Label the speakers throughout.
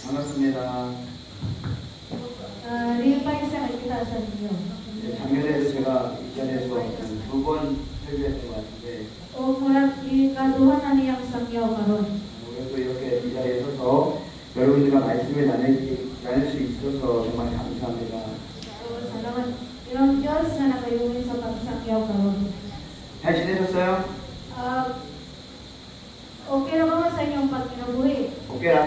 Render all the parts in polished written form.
Speaker 1: 반갑습니다. 작년에도 제가 이 자리에서 두 번 설교했던 것 같은데 오늘 또 이렇게 이 자리에 서서 여러분들과 말씀을 나눌 수 있어서 정말 감사합니다. 잘 지내셨어요?
Speaker 2: Okay na ba sa inyong pagkinabuhi?
Speaker 1: 오케이 라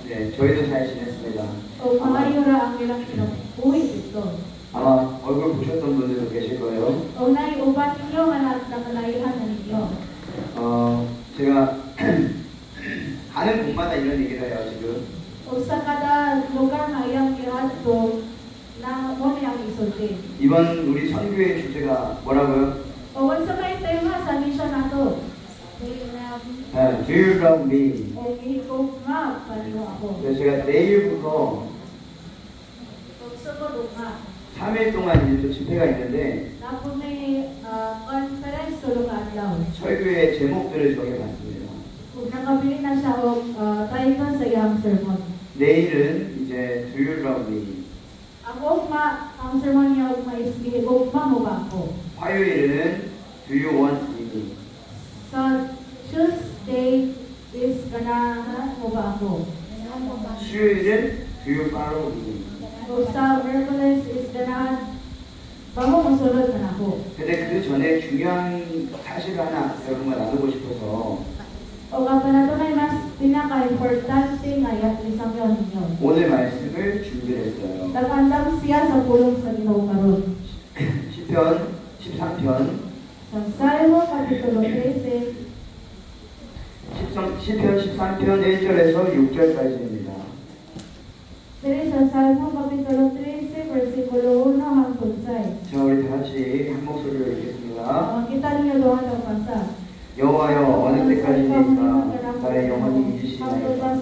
Speaker 1: 네, 저희도 잘 지냈습니다.
Speaker 2: Maayo ra ang ilang kinabuhi ito.
Speaker 1: 아마 얼굴 보셨던 분들도 계실 거예요.
Speaker 2: Nay uban ninyo nga nakalayihan na ninyo.
Speaker 1: 제가 가는 곳마다 이런 얘기를 해요 지금.
Speaker 2: Sa kada lugar na iyang giadto na mo niyang isulti.
Speaker 1: 이번 우리 선교의 주제가 뭐라고요?
Speaker 2: Unsa may tema sa mission nato?
Speaker 1: Do you love me?
Speaker 2: O gihigog nga kaniyo ako.
Speaker 1: 그래서 제가 내일부터
Speaker 2: Sugod nga.
Speaker 1: 3일 동안 이제 또 집회가 있는데
Speaker 2: Napo may conference tulong adlaw.
Speaker 1: 설교의 제목들을 정해봤습니다.
Speaker 2: Kung nakabili na siya og title sa iyang sermon.
Speaker 1: 내일은 이제 Do you love me?
Speaker 2: Ang sermon niya og mais gihigog mo ba ako?
Speaker 1: 화요일은 Do you want me?
Speaker 2: Sa Tuesday is ganahan mo ba ako?
Speaker 1: 수요일은 Do you follow me?
Speaker 2: O sa Merkulis is ganahan ba mo musulod ka na ako?
Speaker 1: 근데 그 전에 중요한 사실을 하나 여러분과 나누고 싶어서
Speaker 2: O kapag na mas pinaka-importante nga isang yun ninyo.
Speaker 1: 오늘 말씀을 준비했어요.
Speaker 2: Nag-andam siya sa pulong sa Ginoo karon.
Speaker 1: 시편 13편
Speaker 2: Sa Salmo Kapitulo 13,
Speaker 1: 시편 13편 1절에서 6절까지입니다.
Speaker 2: diri sa Salmo Kapitulo 13, versikulo 1 hangtod 6.
Speaker 1: 자, 우리 다 같이 한 목소리로 읽겠습니다.
Speaker 2: Kita ninyo doon ang pasa.
Speaker 1: 여호와여 어느 때까지니까 나의 영혼이 잊으시나이까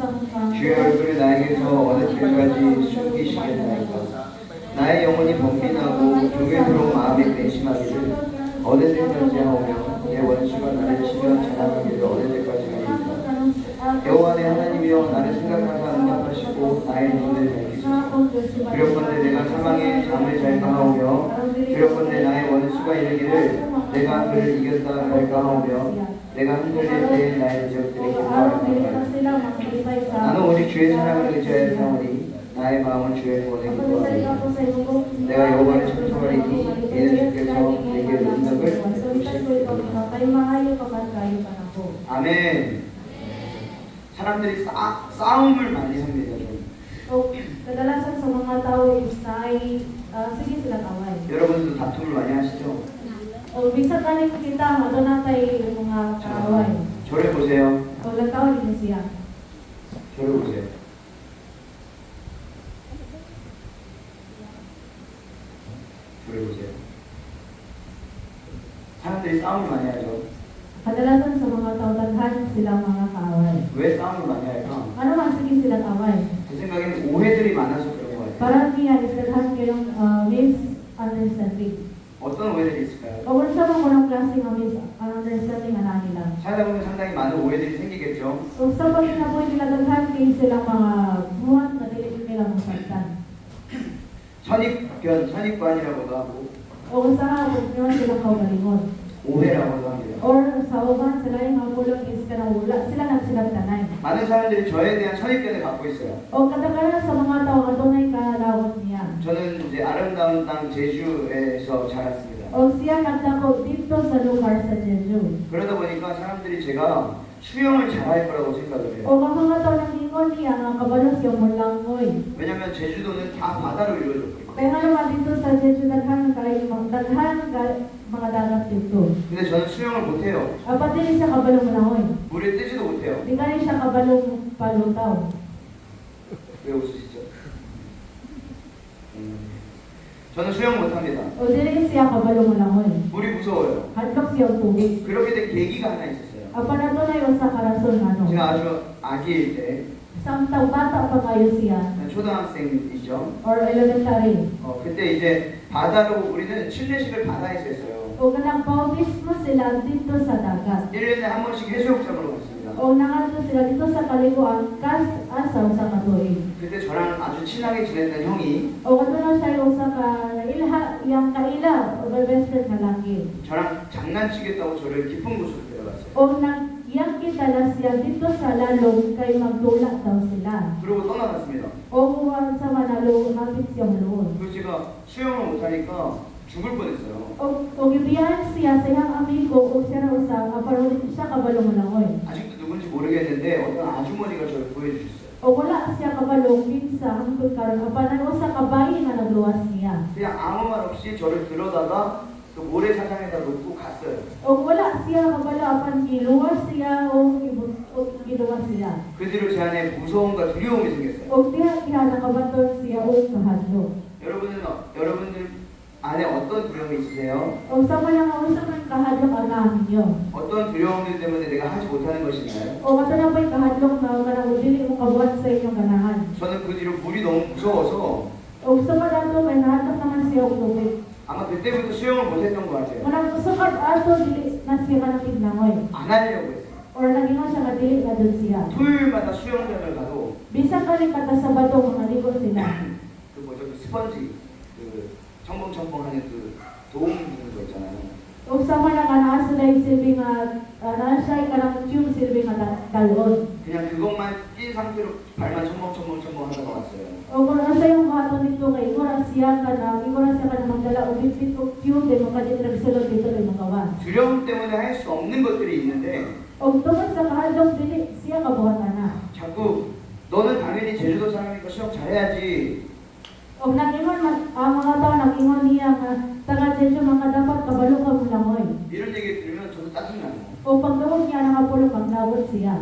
Speaker 1: 주의 얼굴을 나에게서 어느 때까지 숨기시겠나이까 나의 영혼이 번민하고 종일토록 마음이 괘씸하기를 어느 때까지 하오며 내 원수가 나를 치며 자랑하기를 어느 때까지나이까 여호와 내 하나님이여 나를 생각하사 응답하시고 나의 눈을 밝히소서 두렵건대 내가 사망의 잠을 잘까 하오며 두렵건대 나의 원수가 이르기를 내가 그를 이겼다 할까 하오며 내가 흔들릴 때에 나의 적들이 기뻐할까 나는 오직 주의 사랑을 의지하여 사오니 나의 마음은 주의 구원에 기뻐하리 내가 여호와를 찬송하리니 이는 주께서 내게 능력을 주시리라. 아멘. 사람들이 싸움을 많이 합니다.
Speaker 2: Kadalasan sa mga tao is ay sige sila kaway.
Speaker 1: 여러분들도 다툼을 많이 하시죠?
Speaker 2: O bisa tanig kita mo natay mga kaway.
Speaker 1: 저를 보세요.
Speaker 2: O lataw din siya.
Speaker 1: 저를 보세요. 저를 보세요. 사람들이 싸움을 많이 하죠.
Speaker 2: Kadalasan sa mga tao daghan sila mga kaway.
Speaker 1: 왜 싸움을 많이 할까?
Speaker 2: Ano man sige sila kaway?
Speaker 1: 제 생각에는 오해들이 많아서 그런 것 같아요.
Speaker 2: Parang niya is daghan kayong misunderstanding.
Speaker 1: 어떤 오해들이 있을까요?
Speaker 2: O unsa man kunang klase nga misunderstanding ana nila?
Speaker 1: 살다 보면 상당히 많은 오해들이 생기겠죠.
Speaker 2: O sa pagkinabuhi nila daghan kay sila mga buhat na dili nila masaktan.
Speaker 1: 선입관이라고도 하고
Speaker 2: O sa hapon nyo sila kaugalingon.
Speaker 1: 오해라고도 합니다.
Speaker 2: Or sa uban sila yung mga pulong is kanawula, sila nagsilagtanay.
Speaker 1: 많은 사람들이 저에 대한 선입견을 갖고 있어요.
Speaker 2: O katagalan sa mga tao nga tunay kalawot niya.
Speaker 1: 저는 이제 아름다운 땅 제주에서 자랐습니다.
Speaker 2: O siya nagdako dito sa lugar sa Jeju.
Speaker 1: 그러다 보니까 사람들이 제가 수영을 잘할 거라고 생각을 해요.
Speaker 2: O mga tao nang ingon niya nga kabalo siya mulangoy.
Speaker 1: 왜냐면 제주도는 다 바다로 이루어졌거든요.
Speaker 2: Kaya nga naman dito sa Jeju daghan kay mga dagat dito.
Speaker 1: 근데 저는 수영을 못해요.
Speaker 2: Apat din siya kabalo mulangoy.
Speaker 1: 물에 뜨지도 못해요.
Speaker 2: Di ka rin siya kabalo palutaw.
Speaker 1: 왜 웃으시죠? 저는 수영 못합니다.
Speaker 2: O dili siya kabalo mulangoy.
Speaker 1: 물이 무서워요.
Speaker 2: Hadlok siya og tubig.
Speaker 1: 그렇게 된 계기가 하나 있었어요.
Speaker 2: Apa na tunay usa ka rason ano?
Speaker 1: 제가 아주 아기일 때
Speaker 2: Samtang bata pa kayo siya,
Speaker 1: 초등학생이죠.
Speaker 2: or elementary.
Speaker 1: 그때 이제 바다로 우리는 침례식을 바다에서 했어요.
Speaker 2: O kanang bautismo sila dito sa dagat.
Speaker 1: 1년에 한 번씩 해수욕장으로 갔습니다.
Speaker 2: O nangadto sila dito sa kaliguan kas asaw sa katuig.
Speaker 1: 그때 저랑 아주 친하게 지냈던 형이
Speaker 2: O katulad siya usa ka yang kaila o best friend nga lagi.
Speaker 1: 저랑 장난치겠다고 저를 깊은 곳으로 데려갔어요.
Speaker 2: O nagyang kita na siya dito sa lalong kay magdula daw sila.
Speaker 1: 그러고 떠나갔습니다.
Speaker 2: O sa manalo hapit siyang luon.
Speaker 1: 그래서 제가 수영을 못하니까 죽을 뻔했어요.
Speaker 2: O gibiyahan siya sa iyang amigo o siya raw sa aparon siya kabalong langoy.
Speaker 1: 아직도 누군지 모르겠는데 어떤 아주머니가 저를 구해주셨어요.
Speaker 2: O wala siya kabalong kinsa hangtod karon apanan usa ka bayi nga nagluwas niya.
Speaker 1: 그냥 아무 말 없이 저를 들어다가 그 모래사장에다 놓고 갔어요.
Speaker 2: O wala siya kabalo apan giluwas siya o giluwas siya.
Speaker 1: 그 뒤로 제 안에 무서움과 두려움이 생겼어요.
Speaker 2: O diha nakabaton siya o kahadlok.
Speaker 1: 여러분들 안에 어떤 두려움이 있으세요?
Speaker 2: O sa mga nga usa man kahadlok ang naminyo.
Speaker 1: 어떤 두려움들 때문에 내가 하지 못하는 것인가요?
Speaker 2: O kato na ba'y kahadlok na kanang dili mo kabuhat sa inyong ganahan.
Speaker 1: 저는 그 뒤로 물이 너무 무서워서
Speaker 2: O sa mga dato may nahatak naman siya og tubig.
Speaker 1: 아마 그때부터 수영을 못했던 것 같아요.
Speaker 2: Kanang usakad ato dili na siya kanang tiglangoy.
Speaker 1: 안 하려고 했어요.
Speaker 2: Or nagingon siya nga dili na dun siya.
Speaker 1: 토요일마다 수영장을 가도
Speaker 2: Bisa kali kata sa bato mga ligo sila.
Speaker 1: 그 뭐죠? 그 스펀지 그 첨벙첨벙하는 그 도움 주는 거 있잖아요.
Speaker 2: O sa mga nga naa sila silbi nga naa siya kanang tube silbi nga dalon.
Speaker 1: 그냥 그것만 낀 상태로 발만 첨벙첨벙 하다가 왔어요.
Speaker 2: O kung nasa yung kahaton nito kay igora siya ka na magdala o bitbit o tube din makadit nagsulod dito rin magawa.
Speaker 1: 두려움 때문에 할 수 없는 것들이 있는데
Speaker 2: O tungod sa kahadlok dili siya kabuhatan na.
Speaker 1: 자꾸 너는 당연히 제주도 사람이니까 수영 잘해야지.
Speaker 2: O nagingon ang mga tao nagingon niya nga taga Jeju mga dapat kabalo ka mo langoy.
Speaker 1: 이런 얘기 들으면 저도 짜증나요.
Speaker 2: O pagtuog niya nga pulo paglawot siya.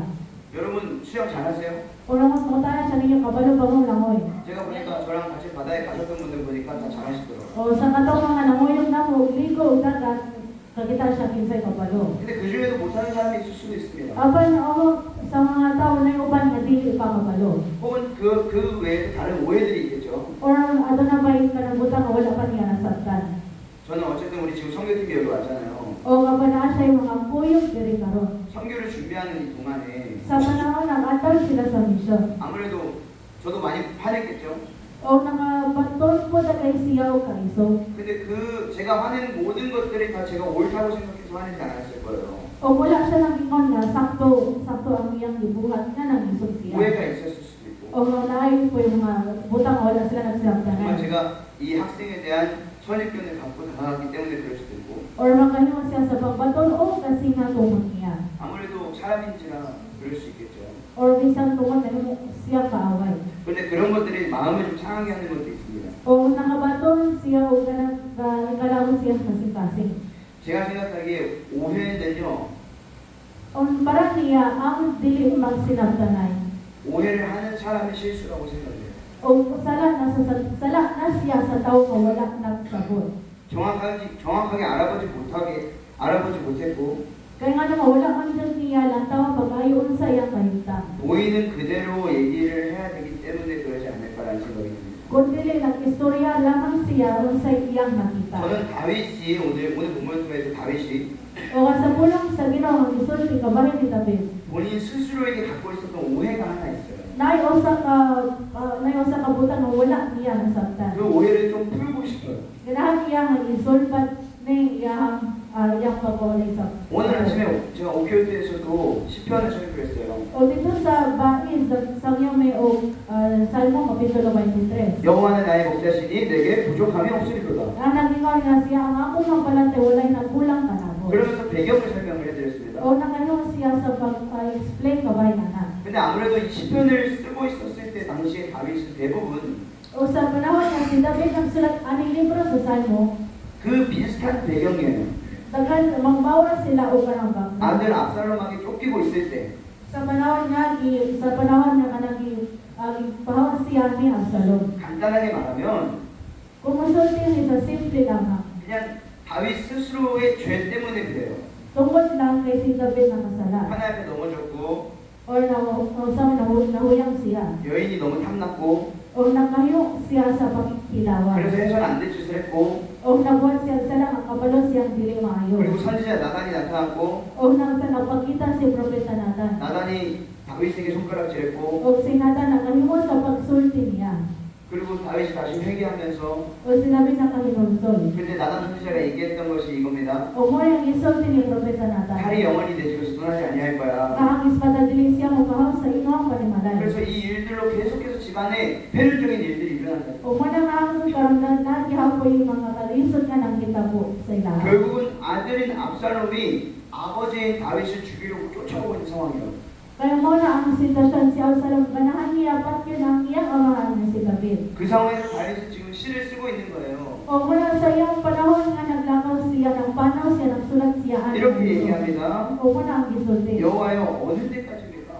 Speaker 1: 여러분 수영 잘하세요?
Speaker 2: O naman kung tayo sa ninyo kabalo ka mo langoy.
Speaker 1: 제가 보니까 저랑 같이 바다에 가셨던 분들 보니까 다 잘하시더라고요.
Speaker 2: O sa katong mga nangoyong na mo ligo ug dagat kakita siya kinsay kabalo.
Speaker 1: 근데 그 중에도 못하는 사람이 있을 수도 있습니다.
Speaker 2: Apan ako sa mga tao na yung uban nga dili pa kabalo.
Speaker 1: 혹은 그 외에도 다른 오해들이 있겠죠.
Speaker 2: Or ato na ba yung kanang nga wala pa niya nasabtan.
Speaker 1: 저는 어쨌든 우리 지금 선교팀이 여기 왔잖아요.
Speaker 2: O kabanaa siya yung mga kuyog diri karon.
Speaker 1: 선교를 준비하는 이 동안에
Speaker 2: Sa panahon nag-atal sila sa misyon.
Speaker 1: 아무래도 저도 많이 화냈겠죠.
Speaker 2: O nakabaton po na kay siya o kaiso.
Speaker 1: 근데 제가 화낸 모든 것들이 다 제가 옳다고 생각해서 화내지 않았을 거예요.
Speaker 2: O wala siya nagingon nga sakto ang iyang gibuhat nga nang isog siya.
Speaker 1: 오해가 있었을 수도 있고.
Speaker 2: O naayos po yung mga butang wala sila
Speaker 1: 정말
Speaker 2: nagsabtanan.
Speaker 1: 제가 이 학생에 대한 선입견을 갖고 다가갔기 때문에 그럴 수도 있고.
Speaker 2: Or makahimo siya sa pagbaton o kasi nga tumon niya.
Speaker 1: 아무래도 사람인지라 그럴 수 있겠죠.
Speaker 2: Or bisan tumon na siya kaaway.
Speaker 1: 그런데 그런 것들이 마음을 좀 상하게 하는 것도 있습니다.
Speaker 2: O nakabaton siya o kalawon siya kasing-kasing.
Speaker 1: 제가 생각하기에 오해는요,
Speaker 2: O parang niya ang dili magsinabtanay.
Speaker 1: 오해를 하는 사람의 실수라고 생각해요.
Speaker 2: O sala na siya sa tao nga wala nagsabot.
Speaker 1: 정확하게 알아보지 못했고
Speaker 2: Kaya nga naman wala man dyan niya lang tao pag-ayon sa iyang kahintang.
Speaker 1: 보이는 그대로 얘기를 해야 되기 때문에 그러지 않을까라는 생각이 듭니다.
Speaker 2: Kung dili nag-istorya lamang siya ron sa iyang nakita.
Speaker 1: 저는 다윗이 오늘 본문 통해서 다윗이
Speaker 2: O sa pulong sa Ginoo ang isulti kabahin ni David.
Speaker 1: 본인 스스로에게 갖고 있었던 오해가 하나 있어요.
Speaker 2: Nay usa ka butang nga wala niya nasabtan.
Speaker 1: 그 오해를 좀 풀고 싶어요.
Speaker 2: Ganahan niya nga isulbat ni iyang pag-ulisap.
Speaker 1: 오늘 아침에 제가 오키오트에서도 시편을 설교했어요.
Speaker 2: O dito sa Bais, sa Yome o Salmo Kapitulo 23.
Speaker 1: 여호와는 나의 목자시니 내게 부족함이 없으리로다.
Speaker 2: Nagingon nga siya, ang akong mabalante walay nagkulang ka na mo.
Speaker 1: 그러면서 배경을 설명을 해드렸습니다.
Speaker 2: O nakayon siya sa pag-explain kabay na.
Speaker 1: 근데 아무래도 이 시편을 쓰고 있었을 때 당시에 다윗은 대부분
Speaker 2: O sa panahon nga si David nagsulat aning libro sa Salmo,
Speaker 1: 그 비슷한 배경이에요.
Speaker 2: daghan magbawal sila o kanang bang.
Speaker 1: 아들 압살롬에게 쫓기고 있을 때
Speaker 2: Sa panahon nga kanang pahawag siya ni Absalom.
Speaker 1: 간단하게 말하면
Speaker 2: Kung masulti ni sa simple lamang,
Speaker 1: 그냥 다윗 스스로의 죄 때문에 그래요.
Speaker 2: tungkol lang kay si David na kasala.
Speaker 1: 하나님 앞에 넘어졌고
Speaker 2: O or nahuyang siya.
Speaker 1: 여인이 너무 탐났고
Speaker 2: O nakayo siya sa pagkilawan.
Speaker 1: 그래서 해서는 안 될 짓을 했고
Speaker 2: O nabuhat siya sa lang ang kabalo siyang dili maayo.
Speaker 1: 그리고 선지자 나단이 나타났고
Speaker 2: O nagpakita si Propeta Nathan.
Speaker 1: 나단이 다윗에게 손가락질했고
Speaker 2: O si Nathan nakahimo sa pagsulti niya.
Speaker 1: 그리고 다윗이 다시 회개하면서
Speaker 2: O sinabi na kahinulsol.
Speaker 1: 근데 나단 선지자가 얘기했던 것이 이겁니다.
Speaker 2: O mo yung isulti ni Propeta Nathan.
Speaker 1: 칼이 영원히 내 집에서 떠나지 아니할 거야.
Speaker 2: Kahangis padadili siya mukahang sa inoang panimalay.
Speaker 1: 그래서 이 일들로 계속해서 집안에 폐륜적인 일들이 일어난다.
Speaker 2: O mo na nga karon na nagihapoy yung mga kalisod nga nang kitabo sa ilaha.
Speaker 1: 결국은 아들인 압살롬이 아버지인 다윗을 죽이려고 쫓아오고 있는 상황이에요.
Speaker 2: Kaya mo na ang sitwasyon si Absalom, ganahan niya pat yun ang iyang amahan na si David.
Speaker 1: 그 상황에서 다윗은 지금 시를 쓰고 있는 거예요.
Speaker 2: O mula sa iyang panahon nga naglakaw siya ng panaw siya, nagsulat siya.
Speaker 1: 이렇게 얘기합니다.
Speaker 2: O muna ang gisulti.
Speaker 1: 여호와여 어느 때까지입니까?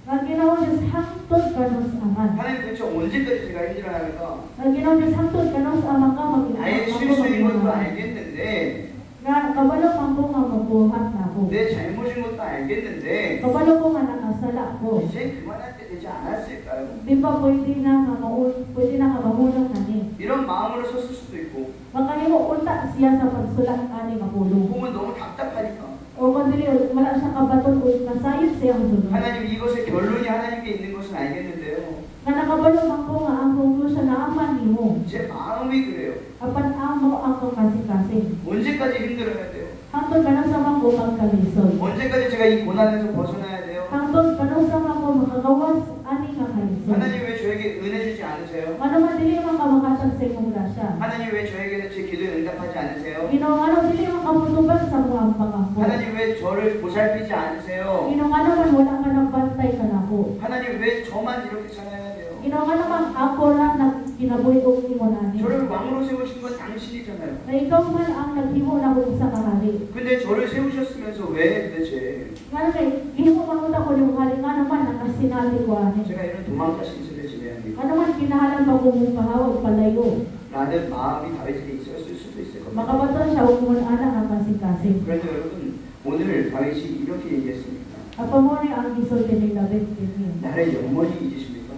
Speaker 2: Nga ginawa Diyos hangtod kanos aman.
Speaker 1: 하나님 도대체 언제까지 제가 힘들어야 합니까?
Speaker 2: Nga ginawa Diyos hangtod kanos aman ka
Speaker 1: 나의 실수인 것도 알겠는데
Speaker 2: nga kabalo man ko nga mabuhat na ako.
Speaker 1: 내 잘못인 것도 알겠는데
Speaker 2: Kabalo ko nga nakasala ko.
Speaker 1: 이제 그만할 때 되지 않았을까요?
Speaker 2: Di ba pwede na nga mahulong na ni.
Speaker 1: 이런 마음으로 섰을 수도 있고
Speaker 2: Makahimo unta siya sa pagsulat ani mahulong.
Speaker 1: 혹은 너무 답답하니까
Speaker 2: O kundi wala siya kabaton o nasayod siyang sunod.
Speaker 1: 하나님 이것의 결론이 하나님께 있는 것은 알겠는데요.
Speaker 2: Nga nakabalo man ko nga ang conclusion na aman nimo.
Speaker 1: 제 마음이 그래요.
Speaker 2: Apan amo ang kasing-kasing.
Speaker 1: 언제까지 힘들어야 돼요?
Speaker 2: Hangtod ka na sa mga pagkalisod.
Speaker 1: 언제까지 제가 이 고난에서 벗어나야 돼요?
Speaker 2: Hangtod ka na sa mga makagawas ani nga kalisod.
Speaker 1: 하나님 왜 저에게 은혜 주지 않으세요?
Speaker 2: Ano man dili man ka makatag sa imong grasya.
Speaker 1: 하나님 왜 저에게 제 기도에 응답하지 않으세요?
Speaker 2: Ginoo ano dili man ka mutuban sa mga pangako.
Speaker 1: 하나님 왜 저를 보살피지 않으세요?
Speaker 2: Ginoo ano man wala ka nagbantay ka nako.
Speaker 1: 하나님 왜 저만 이렇게 살아야 돼요?
Speaker 2: Ginoo ano man ako ra na kinabuhi imo nani.
Speaker 1: 저를 왕으로 세우신 건 당신이잖아요.
Speaker 2: Na ikaw man ang naghimo na ko sa kahari.
Speaker 1: 근데 저를 세우셨으면서 왜 도대체
Speaker 2: Nga kay gihimo man ko ni hari nga naman nakasinati ko ani.
Speaker 1: 제가 이런 도망가 신세를 지내야 합니까?
Speaker 2: Ano man kinahalan pa ko mong kahawag palayo.
Speaker 1: 라는 마음이 다윗에게 있었을 수도 있을 겁니다.
Speaker 2: Makabaton siya ug mo ana nga kasing-kasing.
Speaker 1: 그런데 여러분 오늘 다윗이 이렇게 얘기했습니다.
Speaker 2: Apa mo ni ang gisulti ni David kini.
Speaker 1: 나를 영원히 잊으십니까?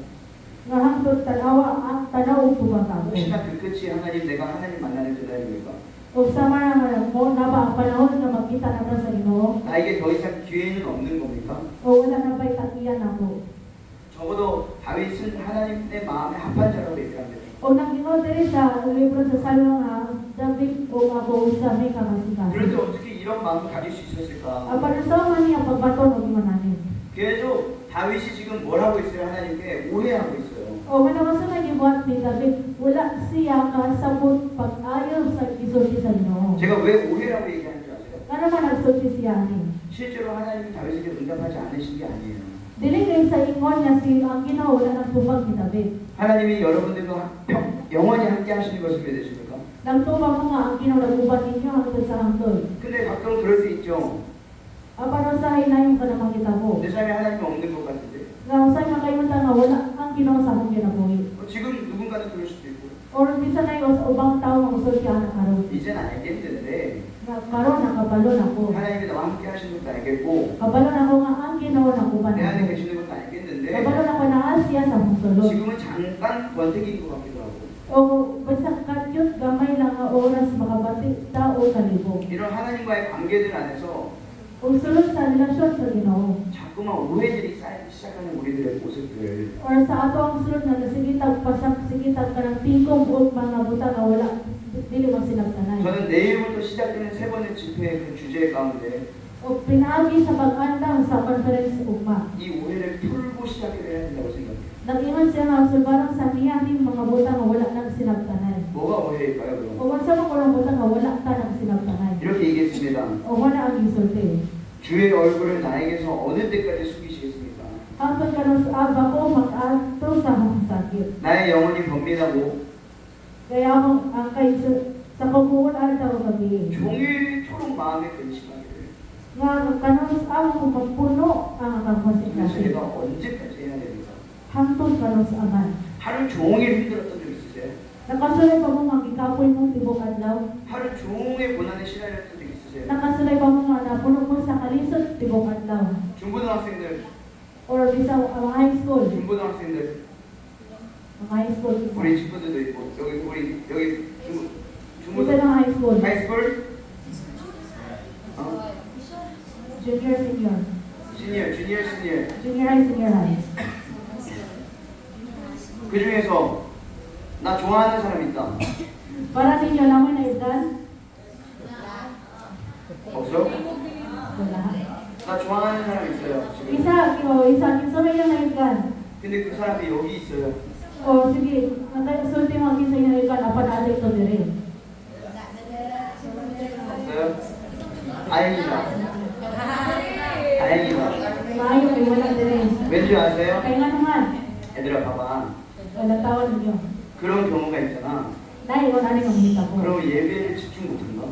Speaker 2: Nga hangtod tanawa at tanaw tumatago.
Speaker 1: 혹시나 그 끝이 하나님 내가 하나님 만나는 그날입니까?
Speaker 2: O sama na mo na ba ang panahon na magkita na ba sa Ginoo?
Speaker 1: 나에게 더 이상 기회는 없는 겁니까?
Speaker 2: O wala na ba'y takiyan ako?
Speaker 1: 적어도 다윗은 하나님의 마음에 합한 자라고 얘기합니다.
Speaker 2: O nang Ginoo diri sa libro sa Salmo nga David o nga ko sa may
Speaker 1: 그런데
Speaker 2: kamasikaso.
Speaker 1: 어떻게 이런 마음을 가질 수 있었을까?
Speaker 2: Apa na sa man niya pagbaton og imanan.
Speaker 1: 계속 다윗이 지금 뭘 하고 있어요? 하나님께 오해하고 있어요.
Speaker 2: O ano ka sa nagibuhat ni David, wala siya kasabot pag-ayaw sa isulti sa Ginoo.
Speaker 1: 제가 왜 오해라고 얘기하는 줄 아세요?
Speaker 2: Ano man nagsulti siya ni?
Speaker 1: 실제로 하나님이 다윗에게 응답하지 않으신 게 아니에요.
Speaker 2: Dili kay sa ingon niya si ang Ginoo wala nang tubag ni David.
Speaker 1: 하나님이 여러분들과 영원히 함께 하시는 것을 믿으십니까?
Speaker 2: Nagtubag mo nga ang Ginoo nagubad ninyo hangtod sa hangtod.
Speaker 1: 근데 가끔 그럴 수 있죠.
Speaker 2: Apa sa hinayon ka na makitabo?
Speaker 1: 내 삶에 하나님이 없는 것 같은데.
Speaker 2: Nga usay makayunta nga wala ang Ginoo sa akong kinabuhi.
Speaker 1: 지금 누군가는 그럴 수도 있고.
Speaker 2: Or bisan na yung sa ubang tao nga usulti ana karon.
Speaker 1: 이제는 알겠는데
Speaker 2: Nga karon nakabalon ako.
Speaker 1: 하나님이 나와 함께 하시는 것도 알겠고
Speaker 2: Kabalon ako nga ang Ginoo nakuban
Speaker 1: 내 안에
Speaker 2: ako.
Speaker 1: 계시는 것도 알겠는데
Speaker 2: Kabalon ako na siya sa mong sulod.
Speaker 1: 지금은 잠깐 권태기인 것 같기도 하고
Speaker 2: O basta kadyot gamay lang nga oras makabati tao kalibo.
Speaker 1: 이런 하나님과의 관계들 안에서
Speaker 2: O sulod sa relasyon sa Ginoo.
Speaker 1: 자꾸만 오해들이 쌓이기 시작하는 우리들의 모습들
Speaker 2: Or sa ato ang sulod nga nasigitag pasak sigitag ka ng tingkong o mga buta nga wala dili mo sinagtanay.
Speaker 1: 저는 내일부터 시작되는 세 번의 집회의 그 주제 가운데
Speaker 2: O pinaagi sa pag-andam sa conference ugma.
Speaker 1: 이 오해를 풀고 시작을 해야 된다고 생각해요.
Speaker 2: Nag-ingon siya nga sulbarang sa niyahin mga buta nga wala nang sinagtanay.
Speaker 1: 뭐가 오해일까요 그럼?
Speaker 2: O unsa man kulang buta nga wala ta nang sinagtanay.
Speaker 1: 이렇게 얘기했습니다.
Speaker 2: O wala ang gisulti.
Speaker 1: 주의 얼굴을 나에게서 어느 때까지 숙이시겠습니까?
Speaker 2: Hangtod karon sa aba ko mag-adto sa akong sakit.
Speaker 1: 나의 영혼이 번민하고
Speaker 2: Kaya ang kay sa pagbuod adtaw gabi.
Speaker 1: 종일토록 마음에 근심하게 돼요.
Speaker 2: Nga kanon sa amo ko magpuno ang akong
Speaker 1: 그래서
Speaker 2: kasing-kasing.
Speaker 1: 내가 언제까지 해야 됩니까?
Speaker 2: Hangtod karon sa aman.
Speaker 1: 하루 종일 힘들었던 적 있으세요?
Speaker 2: Nakasulay pa mo nga gikapoy mong tibok adlaw.
Speaker 1: 하루 종일 고난에 시달렸던 적 있으세요?
Speaker 2: Nakasulay pa mo nga napuno mo sa kalisod tibok adlaw.
Speaker 1: 중고등학생들
Speaker 2: O or bisa high school.
Speaker 1: 중고등학생들,
Speaker 2: High school.
Speaker 1: 우리 친구들도 있고 여기
Speaker 2: Isa ng high school.
Speaker 1: 하이스쿨,
Speaker 2: Junior, senior.
Speaker 1: 주니어.
Speaker 2: Junior high, senior high.
Speaker 1: 그 중에서 나 좋아하는 사람 있다.
Speaker 2: Para sa inyo, naman na edad?
Speaker 1: 없어?
Speaker 2: Wala.
Speaker 1: 나 좋아하는 사람 있어요. 지금.
Speaker 2: Isa, kinsa may yung edad?
Speaker 1: 근데 그 사람이 여기 있어요.
Speaker 2: O sige, nagsulti mo kinsa yung edad, apa na ito dire?
Speaker 1: 없어요? 다행이다.
Speaker 2: Maayo kay wala dire.
Speaker 1: 왠지 아세요?
Speaker 2: Kaya nga naman,
Speaker 1: 얘들아 봐봐.
Speaker 2: wala tawad ninyo.
Speaker 1: 그런 경우가 있잖아.
Speaker 2: Dahil wala rin ang hita ko.
Speaker 1: 그럼 예배를 집중 못한다?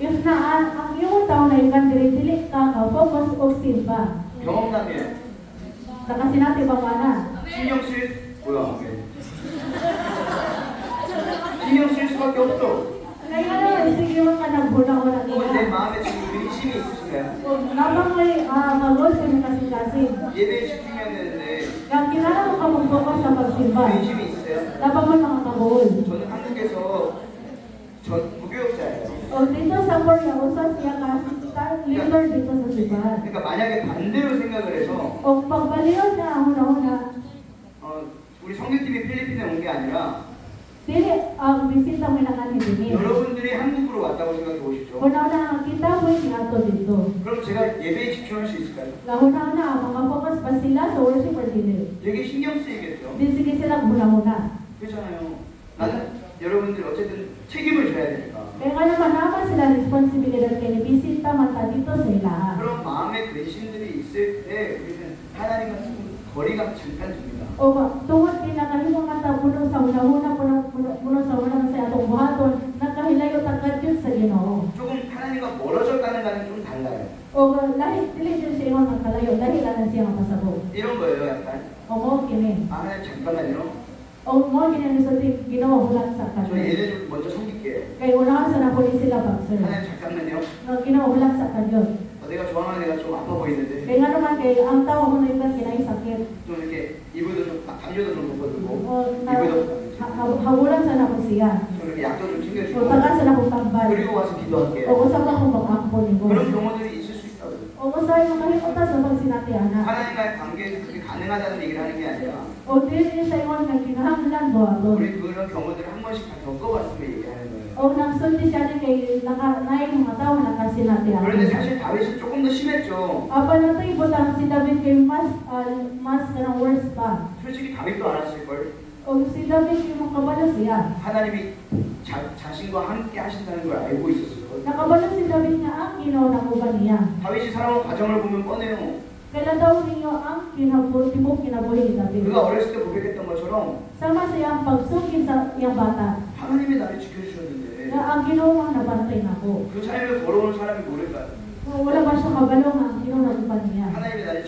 Speaker 2: If na ang iyong tao na ikan dili ka focus o simba.
Speaker 1: 경험담이에요.
Speaker 2: Kasi natin ba na?
Speaker 1: 신경 뭐야? 신경 쓸 수밖에 없어.
Speaker 2: Kaya ano, sige mo ka naghuna-huna
Speaker 1: 내 마음에 지금 근심이 있으신가요?
Speaker 2: Nabang may magod sa mga kasi.
Speaker 1: 예배에 집중해야 되는데
Speaker 2: Kaya kinala mo ka mag-focus sa pagsimba.
Speaker 1: 근심이 있으세요?
Speaker 2: Nabang may mga kabul.
Speaker 1: 저는 한국에서 전 무교육자예요.
Speaker 2: O dito sa Korea, usas siya kasi leader dito sa simbahan.
Speaker 1: 그러니까 만약에 반대로 생각을 해서
Speaker 2: O pagbaliw niya, huna-huna,
Speaker 1: 우리 성교팀이 필리핀에 온 게 아니라
Speaker 2: dili ang bisita mo na kanilini.
Speaker 1: 여러분들이 한국으로 왔다고 생각해 보십시오.
Speaker 2: Huna-huna, kita mo yung ato dito.
Speaker 1: 그럼 제가 예배에 집중할 수 있을까요?
Speaker 2: Huna-huna, mga focus pa sila sa worship or dili.
Speaker 1: 되게 신경 쓰이겠죠.
Speaker 2: Di sige sila huna-huna.
Speaker 1: 그렇잖아요. 나는 여러분들 어쨌든 책임을 져야 되니까.
Speaker 2: Kaya nga naman naman sila responsibilidad kaya bisita man ta dito sa ilaha.
Speaker 1: 그런 마음의 근심들이 있을 때 우리는 하나님과 조금 거리가 잠깐 둡니다.
Speaker 2: O tungod kinakahimong nga puno sa una-una puno sa una sa atong buhaton nakahilayo ta kadto sa Ginoo.
Speaker 1: 조금 하나님과 멀어져 가는 가는 좀 달라요.
Speaker 2: O lahi dili din siya imong nakalayo dahil ana siya mapasabog.
Speaker 1: 이런 거예요, 약간.
Speaker 2: O mo kini.
Speaker 1: 아, 하나님 잠깐만요.
Speaker 2: O mo kini ang sa Ginoo hulat sa
Speaker 1: 저
Speaker 2: kanila.
Speaker 1: 얘네 좀 먼저 섬길게요.
Speaker 2: Kay unahan sa na puli sila pag-sir.
Speaker 1: 하나님 잠깐만요.
Speaker 2: Ginoo hulat sa kanila.
Speaker 1: 내가 좋아하는 애가 좀 아파 보이는데
Speaker 2: Kaya nga naman kay ang tao mo na iban kinay sakit.
Speaker 1: 좀 이렇게 이불도 좀 담요도 좀 덮어주고
Speaker 2: O
Speaker 1: 이불도
Speaker 2: habulan sa na ko siya.
Speaker 1: 좀 이렇게 약도 좀
Speaker 2: O
Speaker 1: 챙겨주고
Speaker 2: taga sa na ko tambal.
Speaker 1: 그리고 와서 기도할게요.
Speaker 2: O usap ako mag-akbo ni mo.
Speaker 1: 그런 경우들이 있을 수 있다고요.
Speaker 2: O usay makahimota sa pagsinati ana.
Speaker 1: 하나님과의 관계에서 그게 가능하다는 얘기를 하는 게 아니라
Speaker 2: O dili sa imong nga kinahanglan mo ato.
Speaker 1: 우리 그런 경우들을 한 번씩 다 겪어봤으면 얘기하는 거예요.
Speaker 2: O nagsulti siya ni kay naay mga tao nakasinati ana.
Speaker 1: 그런데 사실 다윗은 조금 더 심했죠.
Speaker 2: Apa na to ibutang si David kay mas kanang worse pa.
Speaker 1: 솔직히 다윗도 알았을걸.
Speaker 2: O si David yung kabalo siya.
Speaker 1: 하나님이 자신과 함께 하신다는 걸 알고 있었을걸.
Speaker 2: Nakabalo si David nga ang Ginoo nakuha niya.
Speaker 1: 다윗이 살아온 과정을 보면 뻔해요.
Speaker 2: Kailan daw ninyo ang tibok kinabuhi ni David.
Speaker 1: 그가 어렸을 때 고백했던 것처럼
Speaker 2: Sama sa iyang pagsuki sa iyang bata.
Speaker 1: 하나님이 나를 지켜주셨는데
Speaker 2: Na ang Ginoo ang nabantay nako.
Speaker 1: 그 삶을 걸어오는 사람이 모를까요?
Speaker 2: Wala ba siya kabalo nga ang Ginoo nakuha niya.
Speaker 1: 하나님이 나를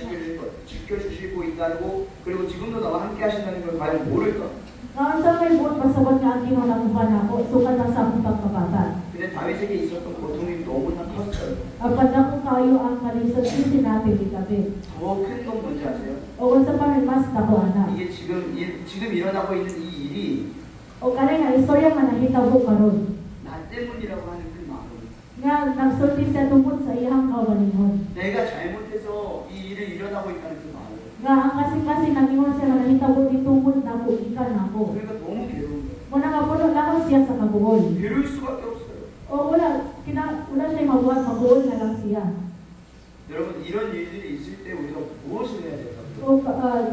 Speaker 1: 지켜주시고 있다고 그리고 지금도 나와 함께 하신다는 걸 과연 모를까?
Speaker 2: Ngayon sa may buot pasabot nga ang Ginoo nakuha nako. Sukat lang sa akong pagkabata.
Speaker 1: 근데 다윗에게 있었던 고통이 너무나 컸어요.
Speaker 2: Apan ako kayo ang malisod si sinabi ni David.
Speaker 1: 더 큰 건 뭔지 아세요?
Speaker 2: O sa pamimas nako ana.
Speaker 1: 이게 지금 일어나고 있는 이 일이
Speaker 2: O kanay nga istorya nga nahitabo karon.
Speaker 1: 나 때문이라고 하는 그 마음.
Speaker 2: Nga nagsulti siya tungkol sa iyang kawalingon.
Speaker 1: 내가 잘못해서 이 일을 일어나고 있다는 그 마음.
Speaker 2: Nga ang kasi nag-ingon siya na nahitabo ni tungkol nako ikan nako.
Speaker 1: 그러니까 너무 괴로운 거예요.
Speaker 2: Muna nga puno lang siya sa kabuol.
Speaker 1: 괴로울 수밖에 없어요.
Speaker 2: O wala siya mabuhat mabuol na lang siya.
Speaker 1: 여러분 이런 일들이 있을 때 우리가 무엇을 해야 될까요?
Speaker 2: O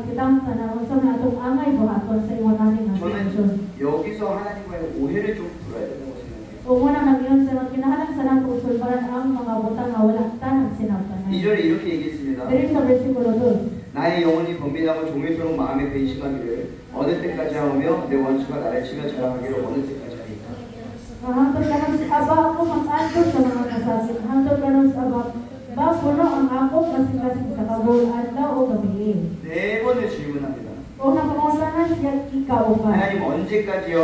Speaker 2: kitang tanawin sa mga itong angay buhaton sa iwan namin ang
Speaker 1: 저는
Speaker 2: sitwasyon.
Speaker 1: 여기서 하나님과의 오해를 좀 풀어야 된다고 생각해요.
Speaker 2: O muna nag-iyon sa kinahalang sa nato usulbaran ang mga butang nga wala tanang sinabtanan.
Speaker 1: 2절에 이렇게 얘기했습니다.
Speaker 2: Diri sa versikulo 2.
Speaker 1: 나의 영혼이 번민하고 종일토록 마음에 근심하기를 어느 때까지 하오며 내 원수가 나를 치며 자랑하기를 어느 때까지 하리까.
Speaker 2: Hangtod karon sa aba ako mag-adto sa mga kasasik. Hangtod karon sa aba ba puno ang ako kasing-kasing sa kabuol adlaw o gabi.
Speaker 1: 네 번을 질문합니다.
Speaker 2: O napangusahan siya ikaw ba?
Speaker 1: 하나님 언제까지요?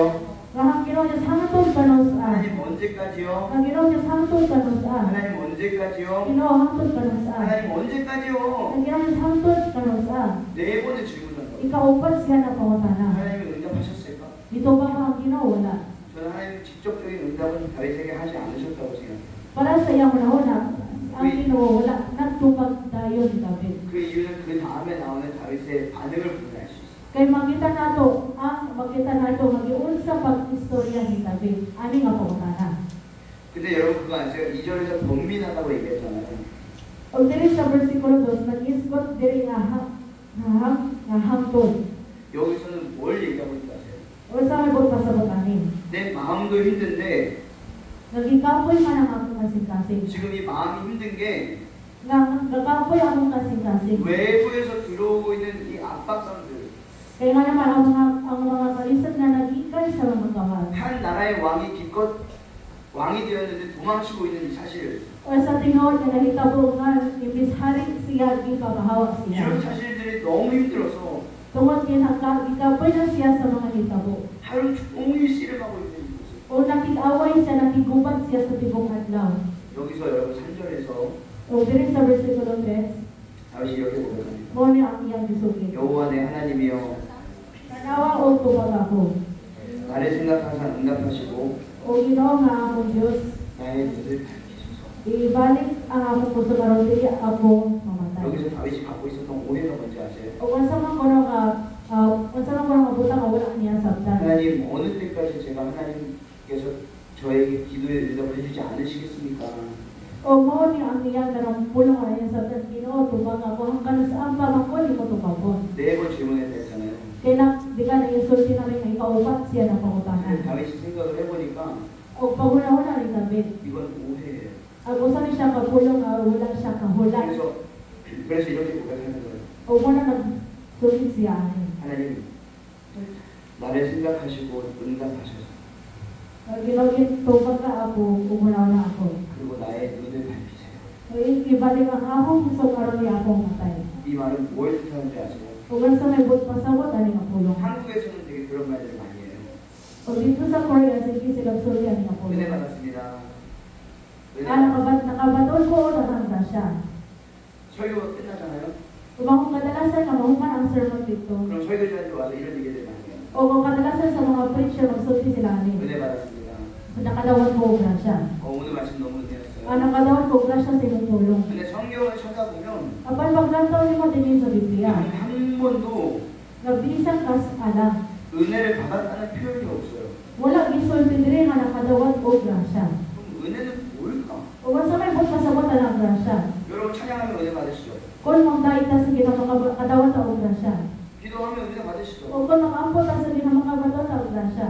Speaker 2: Ang Ginoo niya hangtod kanon sa.
Speaker 1: 하나님 언제까지요?
Speaker 2: Ang Ginoo niya hangtod kanon sa.
Speaker 1: 하나님 언제까지요?
Speaker 2: Ginoo hangtod kanon sa.
Speaker 1: 하나님 언제까지요?
Speaker 2: Ang Ginoo niya hangtod kanon sa.
Speaker 1: 네 번의 질문을
Speaker 2: Ikaupat siya na pangutana.
Speaker 1: 하나님이 응답하셨을까?
Speaker 2: Dito ba ang Ginoo wala?
Speaker 1: 저는 하나님 직접적인 응답은 다윗에게 하지 않으셨다고 생각해요.
Speaker 2: Para sa iyang panahon ang Ginoo wala nagtubag tayo ni David.
Speaker 1: 그 이유는 그 다음에 나오는 다윗의 반응을 보면 알 수 있어요.
Speaker 2: Kay makita nato magiunsa pag-istorya ni David. Ani nga pangutana.
Speaker 1: 근데 여러분 그거 아세요? 2절에서 번민하다고 얘기했잖아요.
Speaker 2: O diri sa versikulo 2 nag-isgot diri nga hangtod.
Speaker 1: 여기서는 뭘 얘기하고 있다 아세요?
Speaker 2: O sa may pasabot ani.
Speaker 1: 내 마음도 힘든데
Speaker 2: Nagikapoy man ang akong kasing-kasing.
Speaker 1: 지금 이 마음이 힘든 게
Speaker 2: Nagkapoy akong kasing-kasing.
Speaker 1: 외부에서 들어오고 있는 이 압박감들,
Speaker 2: Kaya nga naman ang mga kalisod na nag-ikay sa mga kawal.
Speaker 1: 한 나라의 왕이 기껏 왕이 되었는데 도망치고 있는 이 사실,
Speaker 2: O sa tingod na nahitabo nga imbis hari siya di pagahawak
Speaker 1: 이런
Speaker 2: siya.
Speaker 1: 사실들이 너무 힘들어서
Speaker 2: Tungod ikapoy na siya sa mga hitabo.
Speaker 1: 하루 종일 씨름하고 있는 모습.
Speaker 2: O nakig-away siya, nakigubat siya sa tibong adlaw.
Speaker 1: 여기서 여러분 3절에서
Speaker 2: O diri sa versikulo 3,
Speaker 1: 다윗이 이렇게 고백합니다.
Speaker 2: mo ni ang iyang gisugid.
Speaker 1: 여호와 내 하나님이여,
Speaker 2: Tanawa o tubag ako.
Speaker 1: 나를 생각하사 응답하시고
Speaker 2: O Ginoo nga akong Diyos,
Speaker 1: 나의 눈을 밝히소서.
Speaker 2: ibalik ang akong puso karon dili ako mamatay.
Speaker 1: 여기서 다윗이 갖고 있었던 오해가 뭔지 아세요?
Speaker 2: O unsa man kuno nga butang nga wala niya sabtan.
Speaker 1: 하나님 어느 때까지 제가 하나님께서 저에게 기도에 응답해 주지 않으시겠습니까?
Speaker 2: O mo ni ang iyang karong pulong nga niya sabtan. Ginoo tubag ako hanggang saan pa man ko ni mo tubagon.
Speaker 1: 네 번 질문했다 했잖아요.
Speaker 2: Kaya di ka na-insulti namin nga ikaupat siya na
Speaker 1: 근데
Speaker 2: pangutahan.
Speaker 1: 다윗이 생각을 해보니까
Speaker 2: O paguna-una ni David,
Speaker 1: 이건 오해예요.
Speaker 2: ang usa ni siya kapulong nga wala siya kahulat.
Speaker 1: 그래서 이렇게 고백하는 거예요.
Speaker 2: O mo na nagsulit siya ani.
Speaker 1: 하나님 나를 생각하시고 응답하셔서
Speaker 2: Ginogit tubag ka ako, umuna-una ako.
Speaker 1: 그리고 나의 눈을 밝히세요.
Speaker 2: Ibalik ang akong puso karon ni akong matay.
Speaker 1: 이 말은 뭘 뜻하는지 아세요?
Speaker 2: O sa may pasabot ani nga pulong.
Speaker 1: 한국에서는 되게 그런 말들을 많이 해요.
Speaker 2: O dito sa Korea, sige sila sulti ani nga
Speaker 1: 은혜
Speaker 2: pulong.
Speaker 1: 받았습니다. 은혜 받았습니다.
Speaker 2: Nakabaton ko o nakanda siya.
Speaker 1: 설교가 끝나잖아요.
Speaker 2: Kung akong kadalasan nga mahuman ang sermon dito.
Speaker 1: 그럼 설교자한테 와서 이런 얘기를 많이 해요.
Speaker 2: O kung kadalasan sa mga preacher, magsulti sila ani.
Speaker 1: 은혜 받았습니다.
Speaker 2: Nakadawat ko grasya.
Speaker 1: 오늘 말씀 너무 은혜였어요.
Speaker 2: Nakadawat ko grasya sa inyong tulong.
Speaker 1: 근데 성경을 찾아보면
Speaker 2: Apan paglantaw ni mo din sa Biblia,
Speaker 1: 한 번도
Speaker 2: nabisang kas ala.
Speaker 1: 은혜를 받았다는 표현이 없어요.
Speaker 2: Wala gisulti diri nga nakadawat ko grasya.
Speaker 1: 그럼 은혜는 뭘까?
Speaker 2: O sa may bot pasabot ang grasya.
Speaker 1: 여러분 찬양하면 은혜 받으시죠?
Speaker 2: Kung mong ta sa ginamang o grasya.
Speaker 1: 기도하면 은혜 받으시죠?
Speaker 2: O kung nakaampo ta sa ginamang o grasya.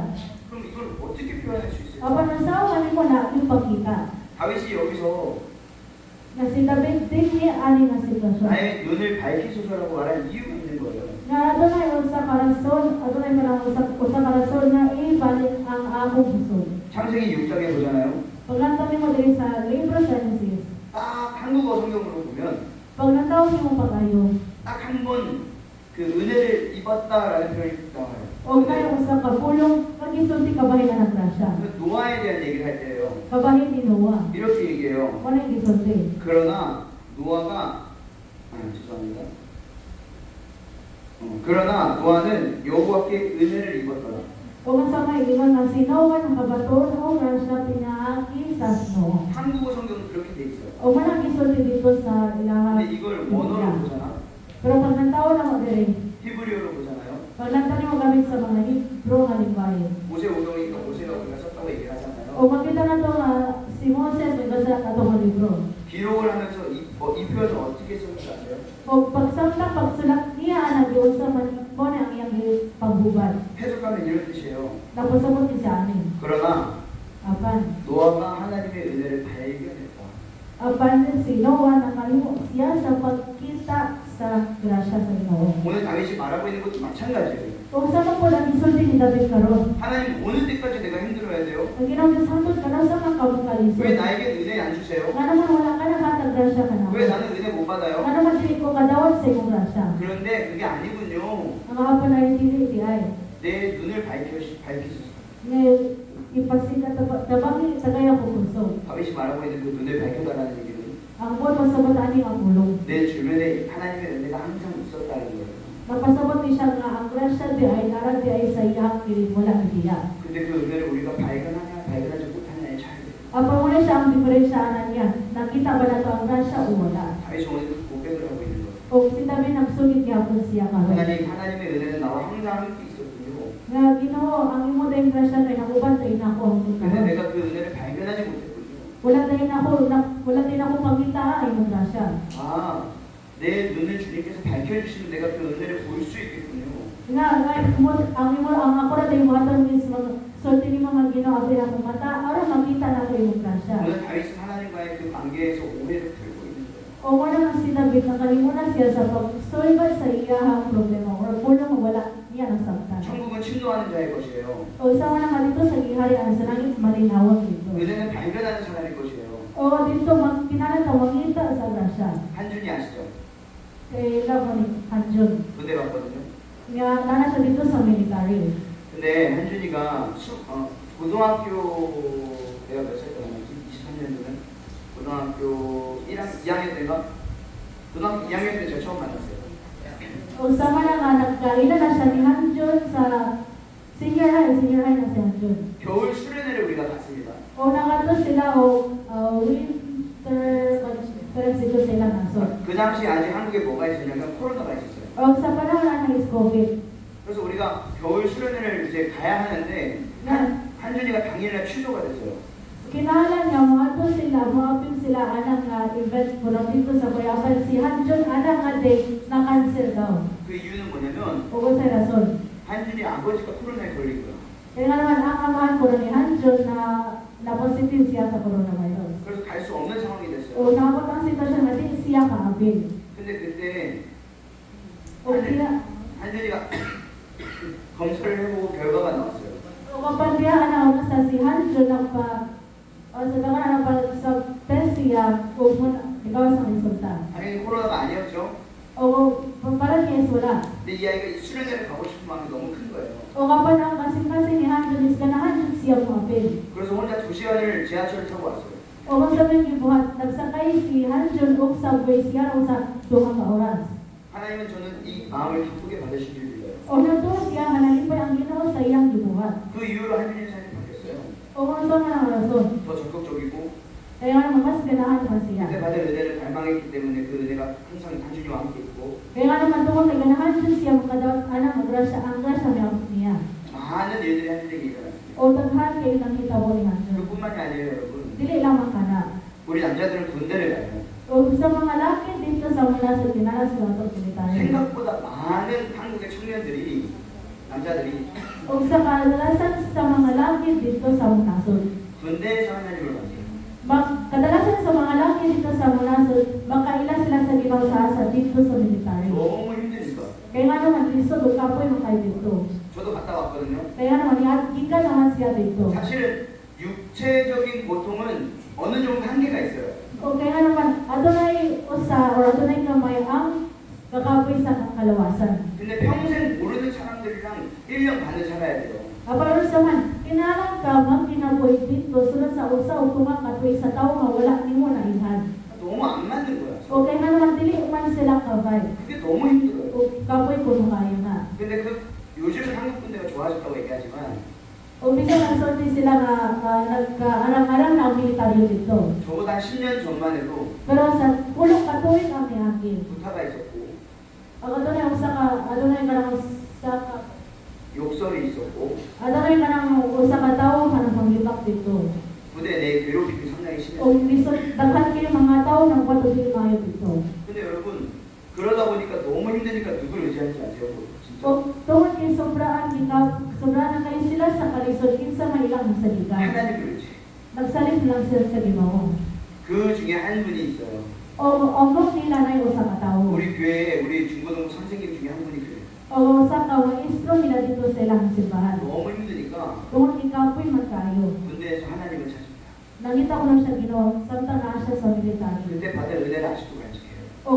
Speaker 1: 그럼 이걸 어떻게 표현할 수 있을까?
Speaker 2: Apan ang sawa mo na ipakita.
Speaker 1: 다윗이 여기서
Speaker 2: Na si David din ni ani nga sitwasyon.
Speaker 1: 나의 눈을 밝히소서라고 말한 이유가 있는 거예요.
Speaker 2: Nga adunay usa ka rason, adunay marang usa ka rason nga ibalik ang akong puso.
Speaker 1: 창세기 6장에 보잖아요.
Speaker 2: Paglantaw nimo diri sa libro sa Genesis.
Speaker 1: 딱 한국어 성경으로 보면
Speaker 2: Paglantaw nimo pagayo.
Speaker 1: 딱 한 번 그 은혜를 입었다라는 표현이 나와요.
Speaker 2: O kaya usa ka pulong kagisulti kabahin na grasya.
Speaker 1: 그 노아에 대한 얘기를 할 때요.
Speaker 2: Kabahin ni Noah.
Speaker 1: 이렇게 얘기해요.
Speaker 2: Wala gisulti.
Speaker 1: 그러나 노아가 죄송합니다. 그러나 노아는 여호와께 은혜를 입었더라.
Speaker 2: O nga sa may iwan nga si Noah nakabaton o grasya pinaaki sa Noah.
Speaker 1: 한국어 성경은 그렇게 돼 있어요.
Speaker 2: O wala gisulti dito sa ilaha.
Speaker 1: 근데 이걸 원어로 보잖아.
Speaker 2: Pero pag nantaw na mo diri,
Speaker 1: 히브리어로 보잖아요.
Speaker 2: paglantaw nimo gamit sa mga Hebrew nga lingwahe.
Speaker 1: 모세 오동이니까 모세가 우리가 썼다고 얘기를 하잖아요.
Speaker 2: O makita na to nga si Moses may basa ka itong libro.
Speaker 1: 기록을 하면서 이 표현을 어떻게 썼는지 아세요?
Speaker 2: O pagsamta, pagsulat niya ang nag-iusa man mo na ang iyang paghubad.
Speaker 1: 해석하면 이런 뜻이에요.
Speaker 2: Tapos sabot ni sa amin.
Speaker 1: 그러나
Speaker 2: Apan.
Speaker 1: 노아가 하나님의 은혜를 발견했다.
Speaker 2: Apan si Noah nakahimo siya sa pagkita sa grasya sa Ginoo.
Speaker 1: 오늘 다윗이 말하고 있는 것도 마찬가지예요.
Speaker 2: Kung saan po lang isulti ni David karon.
Speaker 1: 하나님 어느 때까지 내가 힘들어야 돼요?
Speaker 2: Ang Ginoo Diyos hangtod ka na sa mga kabukalisod.
Speaker 1: 왜 나에게 은혜 안 주세요?
Speaker 2: Nga naman wala ka na hatag grasya ka na.
Speaker 1: 왜 나는 은혜 못 받아요?
Speaker 2: Nga naman dili ko kadawat sa iyong grasya.
Speaker 1: 그런데 그게 아니군요.
Speaker 2: Ang hapon ay dili di ay.
Speaker 1: 내 눈을 밝히소서.
Speaker 2: Ngayon, ipasikat tabang tagaya ko puso.
Speaker 1: 다윗이 말하고 있는 그 눈을 밝혀달라는 얘기는
Speaker 2: Ang buwan pasabot ani ang ulong.
Speaker 1: 내 주변에 하나님의 은혜가 항상 있었다는 거예요.
Speaker 2: Napasabot ni siya nga ang grasya di ay naran di ay sa iyang mula ni diya.
Speaker 1: 근데 그 은혜를 우리가 발견하냐 발견하지 못하냐의 차이.
Speaker 2: Apa muna siya ang diferensyahan niya? Nakita ba na ito ang grasya o wala?
Speaker 1: 다윗이 오늘 고백을 하고 있는 거예요.
Speaker 2: O si David nagsulit niya po siya karon.
Speaker 1: 하나님의 은혜는 나와 항상 함께 있었군요.
Speaker 2: Nga Ginoo, ang imo dayong grasya kay nakuban tayo na ako ang
Speaker 1: 근데
Speaker 2: karon.
Speaker 1: 내가 그 은혜를 발견하지 못했군요.
Speaker 2: Wala din ako pagkita ay mong grasya.
Speaker 1: 아, 내 눈을 주님께서 밝혀주시면 내가 그 은혜를 볼 수 있겠군요.
Speaker 2: Nga ang ako na tayo waton mismo sulti ni mga Ginoo abri akong mata aron makita na ko imong grasya.
Speaker 1: 오늘 다윗은 하나님과의 그 관계에서 오해를 풀고 있는 거예요.
Speaker 2: O wala nga si David nakalimutan siya sa pag-solve sa iyahang problema or puno mawala niya ng sabta.
Speaker 1: 천국은 침노하는 자의 것이에요.
Speaker 2: O isa mo nga dito sa giharian sa langit malinawag dito.
Speaker 1: 은혜는 발견하는 사람의 것이에요.
Speaker 2: O dito kinahanglan mangita sa grasya.
Speaker 1: 한준이 아시죠?
Speaker 2: Kay love ni Hanjun.
Speaker 1: 군대 갔거든요.
Speaker 2: Nga nana siya dito sa military.
Speaker 1: 근데 한준이가 고등학교 내가 몇 살 때였지? 23년도면 고등학교 2학년 때인가? 고등학교 2학년 때 제가 처음 만났어요.
Speaker 2: O sama na nga nagkaila na siya ni Hanjun sa senior high na si Hanjun.
Speaker 1: 겨울 수련회를 우리가 갔습니다.
Speaker 2: O nangato sila winter dito sila nasod.
Speaker 1: 그 당시 아직 한국에 뭐가 있었냐면 코로나가 있었어요.
Speaker 2: O sa panahon na is COVID.
Speaker 1: 그래서 우리가 겨울 수련회를 이제 가야 하는데 한준이가 당일날 취소가 됐어요.
Speaker 2: Kinahanglan nga moapil sila anang nga event mula dito sa Kuyaban. Si Hanjun anang nga day na-cancel daw.
Speaker 1: 그 이유는 뭐냐면
Speaker 2: O sa rason.
Speaker 1: 한준이 아버지가 코로나에 걸린 거야.
Speaker 2: Kaya nga naman ang amahan ko ni Hanjun na positive siya sa coronavirus.
Speaker 1: 그래서 갈 수 없는 상황이 됐어요.
Speaker 2: O naabot ang sitwasyon na di siya kaabil.
Speaker 1: 근데 그때
Speaker 2: O kaya
Speaker 1: 한준이가 검사를 해보고 결과가 나왔어요.
Speaker 2: o kapag diya ana sa si Hanjun sa dagan na sa test siya o ikaw sa resulta.
Speaker 1: 당연히 코로나가 아니었죠.
Speaker 2: O para niya wala.
Speaker 1: 근데 이 아이가 이 수련회를 가고 싶은 마음이 너무 큰 거예요.
Speaker 2: O kapag ang kasing-kasing ni Hanjun is ganahan siya moapil.
Speaker 1: 그래서 혼자 2시간을 지하철을 타고 왔어요.
Speaker 2: O kung sabihin gibuhat, nagsakay si Hanjun o subway siya o sa 2 oras.
Speaker 1: 하나님은 저는 이 마음을 기쁘게 받으신 줄 믿어요.
Speaker 2: O natuwa siya nga nalipay ang Ginoo sa iyang gibuhat.
Speaker 1: 그 이후로 한준이의 삶이 바뀌었어요.
Speaker 2: O kung ito nga ang rason,
Speaker 1: 더 적극적이고
Speaker 2: kaya nga naman mas ganahan pa siya.
Speaker 1: 그때 받은 은혜를 갈망했기 때문에 그 은혜가 항상 한준이와 함께 있고
Speaker 2: Kaya nga naman tungkol kay ganahan siya makadawat anak magrasya ang grasya niya.
Speaker 1: 많은 일들이 한준에게 일어났습니다.
Speaker 2: O daghan kay nang hitabo ni Hanjun.
Speaker 1: 그뿐만이 아니에요, 여러분.
Speaker 2: Dili lamang kana.
Speaker 1: 우리 남자들은 군대를 가요.
Speaker 2: O sa mga laki dito sa mula sa Pinalas sila ito military.
Speaker 1: 생각보다 많은 한국의 청년들이 남자들이
Speaker 2: O sa kadalasan sa mga laki dito sa Munasod.
Speaker 1: 군대에서 하나님을 봤어요.
Speaker 2: Kadalasan sa mga laki dito sa Munasod, makaila sila sa ginawsa dito sa military.
Speaker 1: 너무 힘드니까.
Speaker 2: Kaya nga naman lisod o kapoy makay dito.
Speaker 1: 저도 갔다 왔거든요.
Speaker 2: Kaya naman gikan naman siya dito.
Speaker 1: 사실은 육체적인 고통은 어느 정도 한계가 있어요.
Speaker 2: O kaya naman adunay usa or adunay kamay ang kakapoy sa kalawasan.
Speaker 1: 근데 평생 모르는 사람들이랑 1년 반을 살아야 돼요.
Speaker 2: Aparo sa man, kinalang ka magkinapoy dito sunod sa usa o kumakatoy sa tao nga wala nimo na ilhan.
Speaker 1: 너무 안 맞는 거야.
Speaker 2: O kaya nga naman dili man sila kabay.
Speaker 1: 그게 너무 힘들어요.
Speaker 2: O kapoy ko kaya nga.
Speaker 1: 근데 요즘 한국 군대가 좋아졌다고 얘기하지만
Speaker 2: O bisan nagsulti sila nga nagka-arang-arang na ang militaryo dito.
Speaker 1: 저보다 한 10년 전만 해도
Speaker 2: Pero sa pulong katuig ang niangkin.
Speaker 1: 구타가 있었고
Speaker 2: Adunay usa ka adunay kanang usa ka
Speaker 1: 욕설이 있었고
Speaker 2: adunay kanang usa ka tawo kanang panglibak dito.
Speaker 1: 부대 내 괴롭힘이 상당히
Speaker 2: O
Speaker 1: 심했어요.
Speaker 2: lisod daghan kay mga tawo nang patubig maayo dito.
Speaker 1: 근데 여러분 그러다 보니까 너무 힘드니까 누굴 의지하는지 아세요? 진짜
Speaker 2: O tungod kay sobraan na kayo sila sa kalisod kinsa may ilang saligan.
Speaker 1: 하나님을 의지.
Speaker 2: Nagsalit lang sila sa Ginoo.
Speaker 1: 그 중에 한 분이 있어요.
Speaker 2: O omong nila na usa ka tawo.
Speaker 1: 우리 교회에 우리 중고등부 선생님 중에 한 분이 그래요.
Speaker 2: O usa ka maestro nila dito sa ilang simbahan.
Speaker 1: 너무 힘드니까
Speaker 2: Tungod ikapoy man kayo.
Speaker 1: 군대에서 하나님을 찾습니다.
Speaker 2: Nangita ko lang siya Ginoo samtang naa siya sa military.
Speaker 1: 그때 받은 은혜를 아직도 간직해요.
Speaker 2: O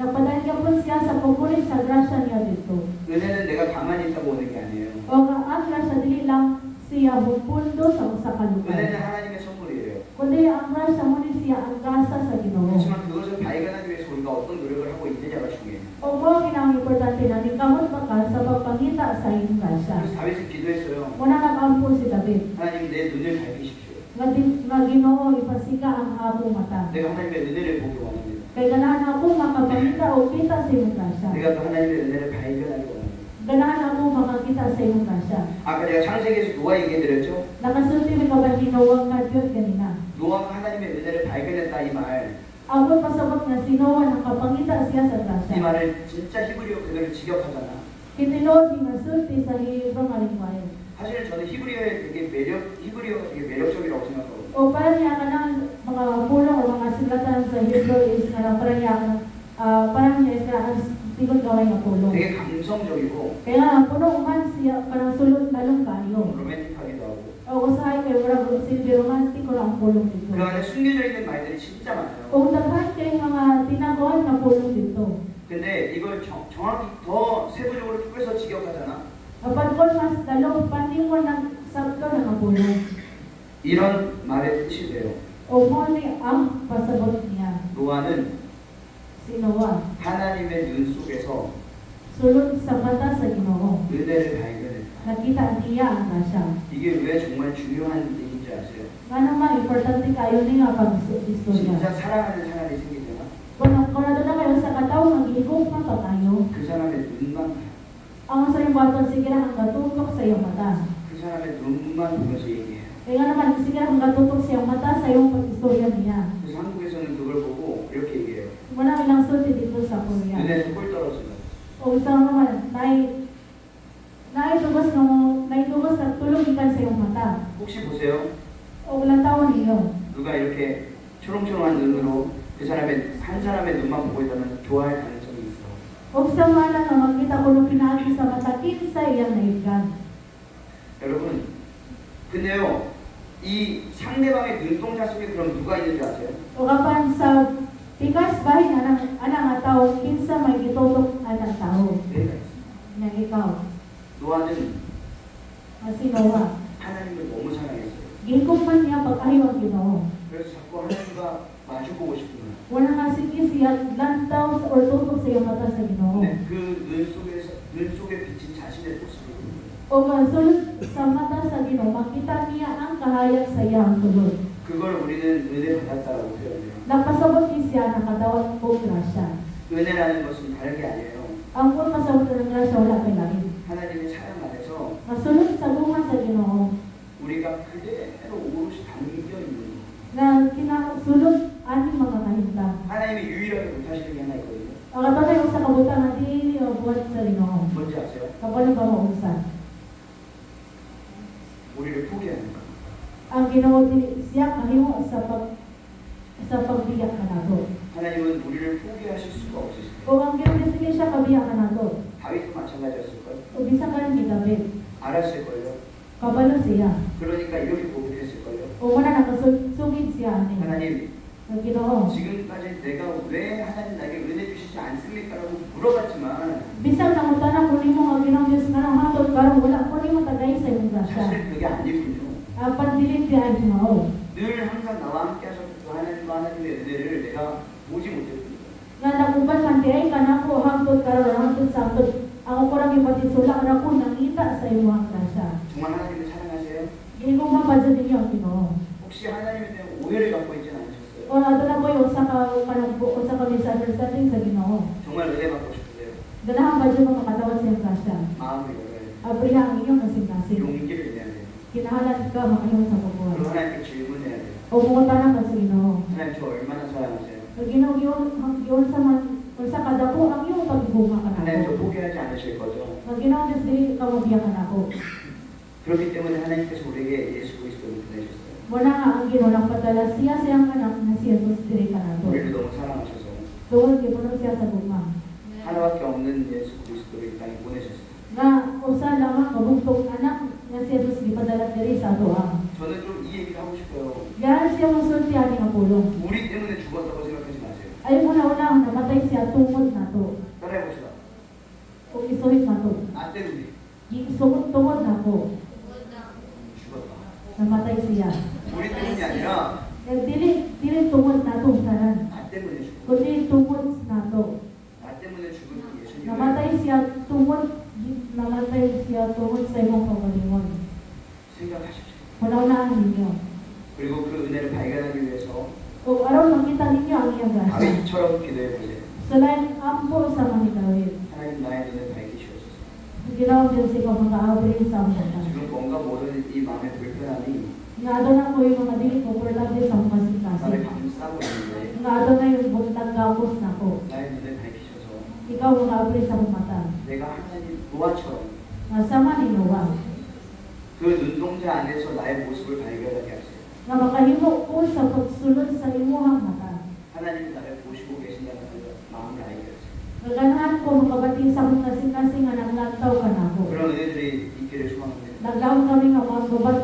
Speaker 2: napadaan ka po siya sa pagkulit sa grasya niya dito.
Speaker 1: 은혜는 내가 가만히 있다고 오는 게 아니에요.
Speaker 2: O ang grasya dili lang siya mupundo sa usa ka lugar.
Speaker 1: 은혜는 하나님의 선물이에요.
Speaker 2: Kundi ang grasya mo ni siya ang grasa sa Ginoo.
Speaker 1: 그렇지만 그것을 발견하기 위해서 우리가 어떤 노력을 hago 있느냐가 중요해요.
Speaker 2: O mo ginang importante na ni kamot pa ka sa pagpangita sa iyong grasya.
Speaker 1: 그래서 다윗은 기도했어요.
Speaker 2: Muna nag-ampo si David.
Speaker 1: 하나님 내 눈을 밝히십시오.
Speaker 2: Nga Ginoo ipasika ang akong mata.
Speaker 1: 내가 하나님의 은혜를 보기 원합니다.
Speaker 2: Kay ganahan ako makapangita o kita sa iyong grasya.
Speaker 1: 내가 또 하나님의 은혜를 발견하기 원합니다.
Speaker 2: Ganahan ako makakita sa iyong grasya.
Speaker 1: 아까 제가 창세기에서 노아 얘기해드렸죠?
Speaker 2: Nakasulti mi ka ba Ginoo nga Diyos ganina?
Speaker 1: 노아가 하나님의 은혜를 발견했다 이 말.
Speaker 2: Ako pasabot nga si Noah nakapangita siya sa
Speaker 1: 이
Speaker 2: grasya.
Speaker 1: 말을 진짜 히브리어 그대로 직역하잖아.
Speaker 2: Kitinuod ni nga sulti sa Hebreo nga lingwahe.
Speaker 1: 사실은 저는 히브리어가 되게 매력적이라고 생각하고.
Speaker 2: O para niya ka ng mga pulong o mga silatan sa Hebreo is nga para niya parang niya is nga tingod gaway nga pulong.
Speaker 1: 되게 감성적이고
Speaker 2: Kaya nga puno man siya parang sulod lalong kayo.
Speaker 1: 로맨틱하기도 하고.
Speaker 2: O usahay kayo parang silbi romantiko na ang pulong dito.
Speaker 1: 그 안에 숨겨져 있는 말들이 진짜 많아요.
Speaker 2: O daghan kay mga tinaguan nga pulong dito.
Speaker 1: 근데 이걸 정확히 더 세부적으로 쪼개서 직역하잖아.
Speaker 2: Kapag kon mas dalo pandi mo ng sabto na nga pulong.
Speaker 1: 이런 말의 뜻이 돼요.
Speaker 2: O mo ni ang pasabot niya.
Speaker 1: 노아는
Speaker 2: Si Noah.
Speaker 1: 하나님의 눈 속에서
Speaker 2: Sulod sa mata sa Ginoo.
Speaker 1: 은혜를 발견했다.
Speaker 2: Nakita niya ang grasya.
Speaker 1: 이게 왜 정말 중요한 일인지 아세요?
Speaker 2: Nga naman, importante kayo ni nga pag-istorya.
Speaker 1: 진짜 사랑하는 사람이 생기잖아.
Speaker 2: Kung nato na kayo sa katao, mag-iikot na pa kayo.
Speaker 1: 그 사람의 눈만 봐요.
Speaker 2: Ang sa iyong baton, sige lang ang katutok sa iyong mata.
Speaker 1: 그 사람의 눈만 보면서 얘기해요.
Speaker 2: Kaya nga naman, sige lang ang katutok sa iyong mata sa iyong pag-istorya niya.
Speaker 1: 그래서 한국에서는 그걸 보고 이렇게 얘기해요.
Speaker 2: Wala ilang sulti dito sa Korea.
Speaker 1: 눈에서 꿀 떨어지는.
Speaker 2: O gusto mo naman, naitubos na tulog ikan sa iyong mata.
Speaker 1: 혹시 보세요.
Speaker 2: O walang tao niyo.
Speaker 1: 누가 이렇게 초롱초롱한 눈으로 한 사람의 눈만 보고 있다면 좋아할 가능성이 있어.
Speaker 2: O sa mana na magkita ko nung pinagi sa mata, kinsa iyang naigan.
Speaker 1: 여러분, 근데요, 이 상대방의 눈동자 속에 그럼 누가 있는지 아세요?
Speaker 2: O kapan sa pikas bahin anang nga tao, kinsa may gitutok anang tao.
Speaker 1: 내가 있어.
Speaker 2: Nga ikaw.
Speaker 1: 노아는
Speaker 2: Si Noah.
Speaker 1: 하나님을 너무 사랑했어요.
Speaker 2: Gihigop man niya pag-ayaw ang Ginoo.
Speaker 1: 그래서 자꾸 하나님과 마주보고 싶은 거예요.
Speaker 2: Wala nga sige siya lantaw or tutok sa iyong mata sa Ginoo.
Speaker 1: 근데 그 눈 속에 비친 자신의 모습을 보는 거예요.
Speaker 2: O sulod sa mata sa Ginoo, makita niya ang kahayag sa iyang tulod.
Speaker 1: 그걸 우리는 은혜 받았다라고 표현해요.
Speaker 2: Napasabot ni siya ng katawat o grasya.
Speaker 1: 은혜라는 것은 다른 게 아니에요.
Speaker 2: Ang kung pasabot ng grasya, wala kay lain.
Speaker 1: 하나님의 사랑 안에서
Speaker 2: Masulod sa bunga sa Ginoo,
Speaker 1: 우리가 그대로 오롯이 담겨 있는 거예요.
Speaker 2: na kinasulod aning mga kahimta.
Speaker 1: 하나님이 유일하게 못하시는 게 하나 있거든요.
Speaker 2: Ang katanay ko sa kabutan na dili o buhat sa Ginoo.
Speaker 1: 뭔지 아세요?
Speaker 2: Kapag ba mausan?
Speaker 1: 우리를 포기하는 거.
Speaker 2: Ang Ginoo dili siya kahimo sa pagbiyak ka nato.
Speaker 1: 하나님은 우리를 포기하실 수가 없으시대요.
Speaker 2: O ang Ginoo dili siya kabiyak ka nato.
Speaker 1: 다윗도 마찬가지였을 거예요.
Speaker 2: O bisa ka rin ni David.
Speaker 1: 알았을 거예요.
Speaker 2: Kabalo siya.
Speaker 1: 그러니까 이렇게 고백했을 거예요.
Speaker 2: O muna nakasugid siya ani.
Speaker 1: 하나님,
Speaker 2: Ang Ginoo.
Speaker 1: 지금까지 내가 왜 하나님 나에게 은혜 주시지 않습니까라고 물어봤지만
Speaker 2: Bisag na mo tanan kung nimo nga Ginoo Dios nga nang hatod karon wala ko nimo tagay sa imong grasya.
Speaker 1: 사실 그게 아니군요.
Speaker 2: Apan dili siya ay Ginoo.
Speaker 1: 늘 항상 나와 함께 하셨고 하나님의 은혜를 내가 보지 못했습니다.
Speaker 2: Nga naguban man di ay kanako hangtod karon hangtod sa hangtod. Ako kurang ipati sulak na ko nangita sa imong grasya.
Speaker 1: 정말 하나님을 사랑하세요?
Speaker 2: Ginoo mapadyo ninyo ang Ginoo.
Speaker 1: 혹시 하나님에 대한 오해를 갖고 있지는 않으셨어요?
Speaker 2: O adala ko yung usa ka misunderstanding sa Ginoo.
Speaker 1: 정말 은혜 받고 싶으세요?
Speaker 2: Ganahan ba dyan mga katawad sa iyong grasya?
Speaker 1: 마음을 열어야 돼요.
Speaker 2: Abriha ang inyong kasing-kasing.
Speaker 1: 용기를 내야 돼요.
Speaker 2: Kinahalan ka makahimo sa
Speaker 1: 그리고
Speaker 2: bubuhay.
Speaker 1: 하나님께 질문해야 돼요.
Speaker 2: O mungutan ka sa Ginoo.
Speaker 1: 하나님 저 얼마나 사랑하세요?
Speaker 2: Ang Ginoo yun sa man sa kadako ang iyong paghihuma ka
Speaker 1: 하나님 저
Speaker 2: nako.
Speaker 1: 포기하지 않으실 거죠?
Speaker 2: Ang Ginoo Diyos dili ka mabiyakan ako.
Speaker 1: 그렇기 때문에 하나님께서 우리에게 예수 그리스도를 보내셨어요.
Speaker 2: Muna nga ang Ginoo nagpadala siya sa iyang anak na si Jesus dili ka nato.
Speaker 1: 우리를 너무 사랑하셔서
Speaker 2: Tungod kay puno siya sa bugma.
Speaker 1: 하나밖에 없는 예수 그리스도를 이 땅에 보내셨어요.
Speaker 2: Nga usa lamang kabugtong anak nga si Jesus gipadala diri sa ato.
Speaker 1: 저는 좀 이 얘기를 하고 싶어요.
Speaker 2: Yan siya masulti ani nga pulong.
Speaker 1: 우리 때문에 죽었다고 생각하지 마세요.
Speaker 2: Ay una namatay siya tungod nato.
Speaker 1: 따라해봅시다.
Speaker 2: O isuhit nato.
Speaker 1: 나 때문에
Speaker 2: Tungod nako. namatay siya.
Speaker 1: 우리 때문이 아니라
Speaker 2: Dili tungod nato tanan,
Speaker 1: 나 때문에 죽은
Speaker 2: kundi tungod nato.
Speaker 1: 나 때문에 죽은 그 예수님을
Speaker 2: Namatay siya tungod sa imong kaugalingon.
Speaker 1: 생각하십시오.
Speaker 2: Panaunahan ninyo.
Speaker 1: 그리고 그 은혜를 발견하기 위해서
Speaker 2: Kung aron makita ninyo ang iyang grasya,
Speaker 1: 다윗처럼 기도해 보세요.
Speaker 2: selain ampo sa mga Dawid,
Speaker 1: 하나님 나의 눈을 밝히시옵소서.
Speaker 2: ginawa din sa ikaw mag-aabri sa mga mata.
Speaker 1: 지금 뭔가 모르는 이 마음의 불편함이
Speaker 2: Nga adon ko yung mga dili komportable sa mga
Speaker 1: 나를
Speaker 2: sikasi.
Speaker 1: 감싸고 있는데
Speaker 2: Nga adon na yung buntag gapos na ko.
Speaker 1: 나의 눈을 밝히셔서
Speaker 2: Ikaw mag-aabri sa mga mata.
Speaker 1: 내가 하나님 노아처럼
Speaker 2: Nga sama ni Noah.
Speaker 1: 그 눈동자 안에서 나의 모습을 발견하게 하세요.
Speaker 2: Nga makahimo ko sa pagsulod sa imuhang mata.
Speaker 1: 하나님이 나를 보시고 계신다는 그 마음을 알게 하세요.
Speaker 2: Gaganahan ko makabati sa mga sikasi nga nanglantaw ka na ko.
Speaker 1: 그런 은혜들이 있기를 소망합니다.
Speaker 2: Nagdaon kami nga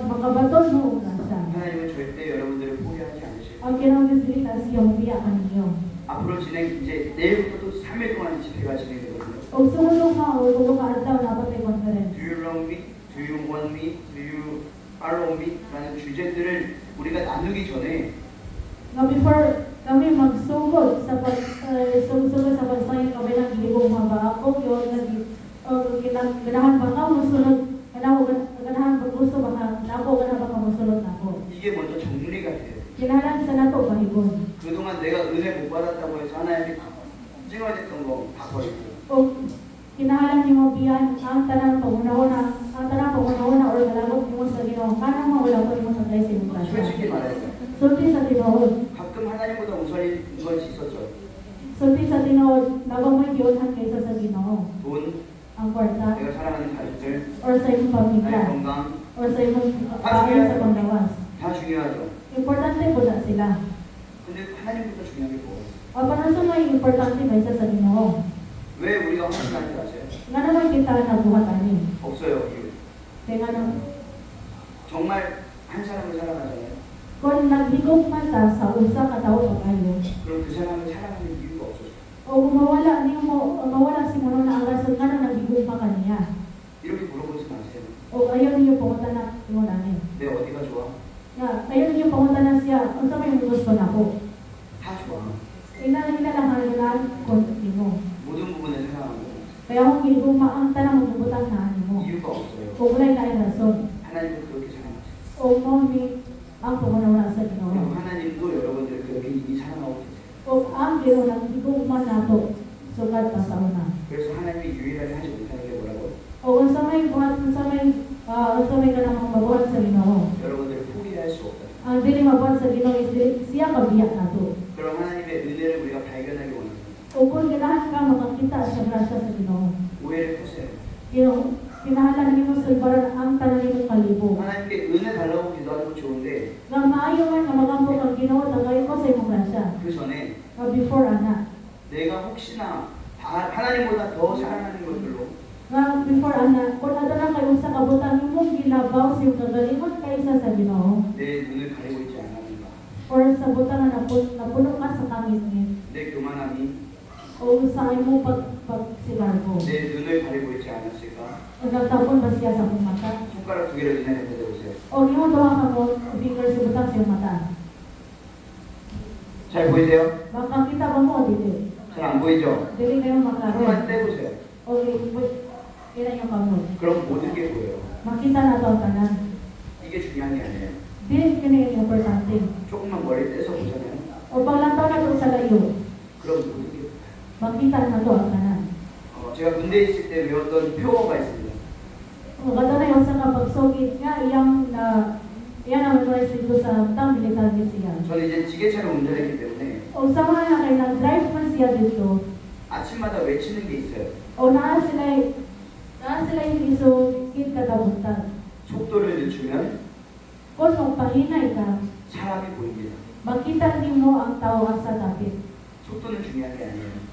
Speaker 2: makabaton mo og grasya.
Speaker 1: 하나님은 절대 여러분들을 포기하지 않으실 거예요.
Speaker 2: Ang kinaugisilita siya hubiya ka ninyo.
Speaker 1: 앞으로 이제 내일부터 또 3일 동안 집회가 진행되거든요.
Speaker 2: Og sumunod nga o tulong ka adlaw dapat ay conference.
Speaker 1: Do you love me? Do you want me? Do you follow me? 라는 주제들을 우리가 나누기 전에
Speaker 2: Nga before kami magsugod sa pagsugod sa pagsayang kami ng gilibong mga baako, yun, ganahan ba ka musunod, ganahan ba gusto ba ka, nako, ganahan ba ka musunod nako.
Speaker 1: 이게 먼저 정리가 돼요.
Speaker 2: Ganahan sa nato bahigon.
Speaker 1: 그동안 내가 은혜 못 받았다고 해서 하나님이 찡얼댔던 거 다 버리고
Speaker 2: O kinahalan niyo mo biyan, ang tanang pangunahuna, or galagot niyo mo sa Ginoo, kanang mawala ko niyo sa Christ yung grasya.
Speaker 1: 솔직히 말해서
Speaker 2: Sulti sa tinuod,
Speaker 1: 가끔 하나님보다 우선인 것이 있었죠.
Speaker 2: sulti sa tinuod, nabamoy giyohan kaysa sa Ginoo.
Speaker 1: 돈,
Speaker 2: Ang kwarta,
Speaker 1: 내가 사랑하는 가족들,
Speaker 2: or sa imong pamilya,
Speaker 1: 나의 건강
Speaker 2: or sa imong pamilya sa panglawas.
Speaker 1: 다 중요하죠.
Speaker 2: Importante po na sila.
Speaker 1: 근데 하나님보다 중요한 게 뭐예요?
Speaker 2: O paano sa may importante kaysa sa Ginoo?
Speaker 1: 왜 우리가 헌신하는 줄 아세요?
Speaker 2: Nga naman kita nabuhat ani.
Speaker 1: 없어요. 이유.
Speaker 2: Kaya nga nang,
Speaker 1: 정말 한 사람을 사랑하잖아요.
Speaker 2: kung naghigog man ta sa usa ka tawo o kayo,
Speaker 1: 그럼 그 사람을 사랑하는 이유가 없어요.
Speaker 2: o mawala si mo na ang rason nga na naghigog pa kaniya.
Speaker 1: 이렇게 물어보지 마세요.
Speaker 2: O ayaw niyo pumunta na mo namin.
Speaker 1: 내 어디가 좋아?
Speaker 2: Ayaw niyo pumunta na siya, kung sa may gusto na ko.
Speaker 1: 다 좋아.
Speaker 2: Inalahangalan ko nimo.
Speaker 1: 모든 부분을 사랑하고
Speaker 2: Kaya kung ginigugma ang tanang magbubutan na mo.
Speaker 1: 이유가 없어요.
Speaker 2: O walay lain rason.
Speaker 1: 하나님도 그렇게 사랑하세요.
Speaker 2: O mo ni ang pangunawa sa
Speaker 1: 그리고
Speaker 2: Ginoo.
Speaker 1: 하나님도 여러분들을 그렇게 이미 사랑하고 계세요.
Speaker 2: O ang Ginoo nang higugma nato sugad pa sa una.
Speaker 1: 그래서 하나님이 유일하게 하지 못하는 게 뭐라고요?
Speaker 2: O kung sa may ka namang mabuhat sa Ginoo.
Speaker 1: 여러분들을 포기할 수 없다.
Speaker 2: Ang dili mabuhat sa Ginoo is siya kabiyak nato.
Speaker 1: 그럼 하나님의 은혜를 우리가 발견하기 원합니다.
Speaker 2: O kung ganahan ka makakita sa grasya sa Ginoo.
Speaker 1: 오해를 푸세요.
Speaker 2: Kinahalan nimo sulbaran ang tanan nimong kalibo.
Speaker 1: 하나님께 은혜 달라고 기도하는 건 좋은데
Speaker 2: Nga maayo man nga magampo kang Ginoo tagay ko sa imong grasya.
Speaker 1: 그 전에
Speaker 2: Before ana.
Speaker 1: 내가 혹시나 하나님보다 더 사랑하는 것들로
Speaker 2: Nga before ana, kung aduna kayo sa kabutang imong gilabaw sa imong kagalingon kaysa sa Ginoo.
Speaker 1: 내 눈을 가리고 있지 않았는가?
Speaker 2: Or sa butang na napuno ka sa kangis ni.
Speaker 1: 내 교만함이
Speaker 2: O sa imong pagsilargo.
Speaker 1: 내 눈을 가리고 있지 않았을까?
Speaker 2: Nagtapon ba siya sa imong mata?
Speaker 1: 손가락 두 개를 눈에 대보세요.
Speaker 2: O nimo duha ka mo finger sa butang sa imong mata.
Speaker 1: 잘 보이세요?
Speaker 2: Makakita ba mo dili?
Speaker 1: 잘 안 보이죠?
Speaker 2: Dili kayo makakita.
Speaker 1: 손만 떼보세요.
Speaker 2: Okay, kailan yung kamot?
Speaker 1: 그럼 모든 게 보여요.
Speaker 2: Makita na to ang tanan.
Speaker 1: 이게 중요한 게 아니에요.
Speaker 2: Dili kini yung importante.
Speaker 1: 조금만 머리 떼서 보잖아요.
Speaker 2: O paglantaw na to sa layo,
Speaker 1: 그럼 모든 게 보여요.
Speaker 2: makita na to ang tanan.
Speaker 1: 제가 군대에 있을 때 외웠던 표어가 있습니다.
Speaker 2: O kato na yung sa kapagsugit nga, iyang ang advice dito sa tang military siya.
Speaker 1: 저는 이제 지게차를 운전했기 때문에
Speaker 2: O sama na kayo nag-drive man siya dito,
Speaker 1: 아침마다 외치는 게 있어요.
Speaker 2: o naa sila yung isugit katabutan.
Speaker 1: 속도를 늦추면
Speaker 2: Kung magpahinay ka,
Speaker 1: 사람이 보입니다.
Speaker 2: makita nimo ang tao sa dapit.
Speaker 1: 속도는 중요한 게 아니에요.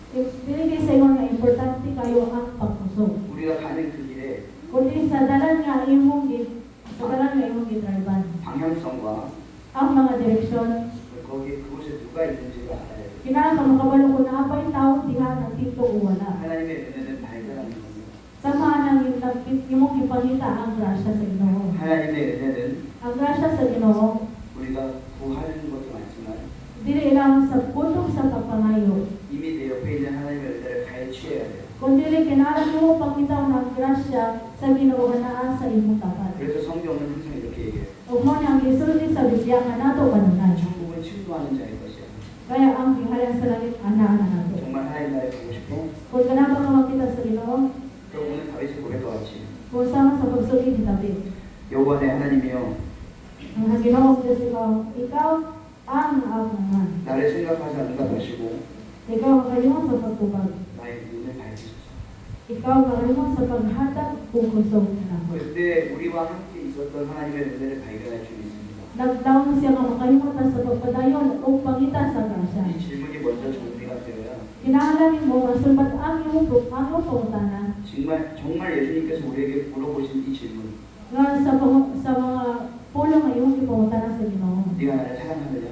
Speaker 2: Binigay sa iyo na importante kayo ang pagkusog.
Speaker 1: 우리가 가는 그 길에
Speaker 2: Kundi sa dalan nga imong gidrivean.
Speaker 1: 방향성과
Speaker 2: Ang mga direksyon,
Speaker 1: 거기에 그곳에 누가 있는지를 알아야 돼요.
Speaker 2: kinahanglan ka makabalo kung naabay tao diha nagtito o wala.
Speaker 1: 하나님의 은혜는 발견하는 겁니다.
Speaker 2: Samahan ang imong ipangita ang grasya sa Ginoo.
Speaker 1: 하나님의 은혜는
Speaker 2: Ang grasya sa Ginoo
Speaker 1: 우리가 구하는 것도 많지만
Speaker 2: dili lang sa putok sa pagpangayo.
Speaker 1: 이미 내 옆에 있는 하나님의 은혜를 가해취해야 돼요.
Speaker 2: Kung dili kinahanglan mo pangitaw ng grasya sa Ginoo nga naa sa imong tapat.
Speaker 1: 그래서 성경은 항상 이렇게 얘기해요.
Speaker 2: Ug mo ni ang gisulti sa Biblia nga nato kanunay.
Speaker 1: 천국은 친구하는 자의 것이야.
Speaker 2: Kaya ang gihalan sa langit ana nato.
Speaker 1: 정말 하나님 나라에 보고 싶어?
Speaker 2: Kung kanang ka makita sa Ginoo,
Speaker 1: 그럼 오늘 다윗의 고백과 같이
Speaker 2: kung sama sa pagsulti ni David.
Speaker 1: 여호와의 하나님이여
Speaker 2: Ang Ginoo ikaw ang akungan.
Speaker 1: 나를 생각하지 응답하시고
Speaker 2: Ikaw ang kayong sa pagtubag.
Speaker 1: 나의 눈을 밝히소서.
Speaker 2: Ikaw ang kayong sa paghatag kung kusog na.
Speaker 1: 그때 우리와 함께 있었던 하나님의 은혜를 발견할 줄 믿습니다.
Speaker 2: Nagdaon siya nga makalimutan sa pagpadayon o pangita sa grasya.
Speaker 1: 이 질문이 먼저 정리가 되어야
Speaker 2: Kinahanglan mo nga sulbat ang iyong pangutanan
Speaker 1: 정말 예수님께서 우리에게 물어보신 이 질문
Speaker 2: nga sa mga pulong nga iyong ipangutanan sa Ginoo.
Speaker 1: 네가 나를 사랑하느냐?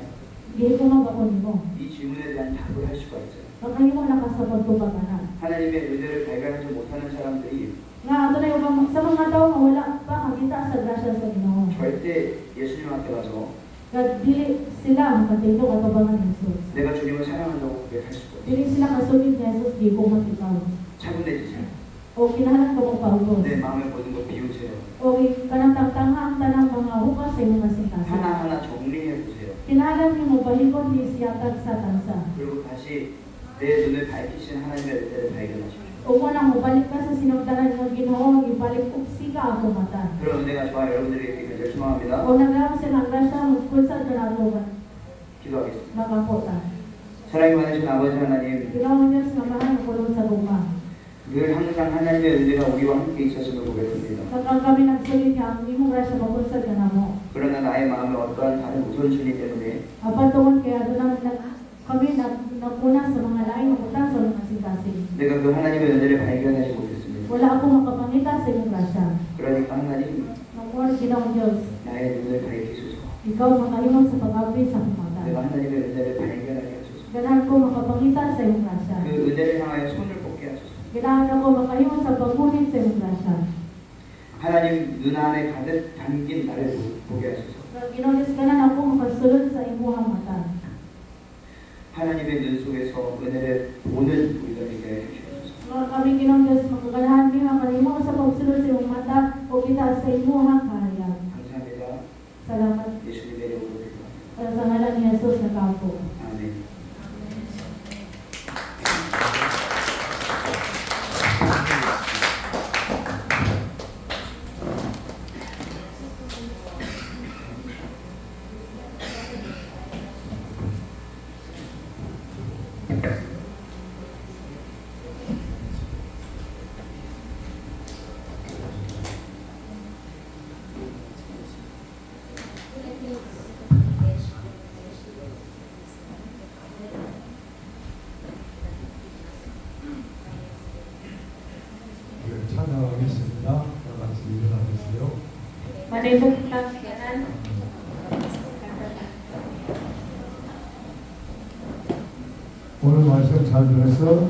Speaker 2: Gihigumag ako nimo.
Speaker 1: 이 질문에 대한 답을 할 수가 있어요.
Speaker 2: Makahimo na ka sa pagtubaganan.
Speaker 1: 하나님의 은혜를 발견하지 못하는 사람들이
Speaker 2: Nga ato na yung sa mga tao nga wala pa makita sa grasya sa Ginoo.
Speaker 1: 절대 예수님 앞에 가서
Speaker 2: Nga dili sila makatindog at abangan ni Jesus.
Speaker 1: 내가 주님을 사랑한다고 고백할 수가 없어요.
Speaker 2: Dili sila kasunod ni Jesus di ko makitaw.
Speaker 1: 차분해지세요.
Speaker 2: O kinahanglan ka mo paubos.
Speaker 1: 내 마음의 모든 것 비우세요.
Speaker 2: O kanang tangtanga ang tanang mga hukas sa iyong kasintasan.
Speaker 1: 하나하나 정리해 보세요.
Speaker 2: Kinahanglan niyo mo bahigon ni siya sa tansa.
Speaker 1: 그리고 다시 내 눈을 밝히신 하나님의 은혜를 발견하십시오.
Speaker 2: O mo nang mabalik ka sa sinugdanan ng Ginoo, ibalik ug siga ako mata.
Speaker 1: 그런 은혜가 좋아 여러분들이 이렇게 굉장히 소망합니다.
Speaker 2: O naglaom siya ng grasya, magpulsa ka na ito,
Speaker 1: 기도하겠습니다.
Speaker 2: makapota.
Speaker 1: 사랑이 많으신 아버지 하나님,
Speaker 2: Ginoo Diyos nga mahal na kulong sa lupa.
Speaker 1: 늘 항상 하나님의 은혜가 우리와 함께 있었음을 고백합니다.
Speaker 2: Kapag kami nagsulit niya, ang imong grasya mapulsa ka na mo.
Speaker 1: 그러나 나의 마음에 어떠한 다른 우선순위 때문에
Speaker 2: Apat tuon kaya doon kami nagpuna sa mga lain ng utang sa mga sintasing.
Speaker 1: 내가 그 하나님의 은혜를 발견하지 못했습니다.
Speaker 2: Wala ako makapangita sa iyong grasya.
Speaker 1: 그러니까 하나님,
Speaker 2: Magmura Ginoo Diyos,
Speaker 1: 나의 눈을 밝히소서.
Speaker 2: ikaw makalimot sa pag-abri sa kumata.
Speaker 1: 내가 하나님의 은혜를 발견하게 하소서.
Speaker 2: Ganahan ko makapangita sa iyong grasya.
Speaker 1: 그 은혜를 향하여 손을 뻗게 하소서.
Speaker 2: Ganahan ako makalimot sa paggunit sa iyong grasya.
Speaker 1: 하나님 눈 안에 가득 담긴 나를 보게 하소서.
Speaker 2: Ginoo Diyos, ganahan ako makasulod sa imong mata.
Speaker 1: 하나님의 눈 속에서 은혜를 보는 우리가 되게 해 주시옵소서.
Speaker 2: Mga kami Ginoo Diyos, makaganahan mi makalimo sa pagsulod sa iyong mata o kita sa imong kahayag.
Speaker 1: 감사합니다.
Speaker 2: Salamat
Speaker 1: 예수님의 이름으로 기도합니다.
Speaker 2: sa ngalan ni Jesus na kapo.
Speaker 1: 아멘.
Speaker 3: 찬양하겠습니다. 다 같이 일어나주세요.
Speaker 2: Manibog lang yan.
Speaker 3: 오늘 말씀 잘 들어서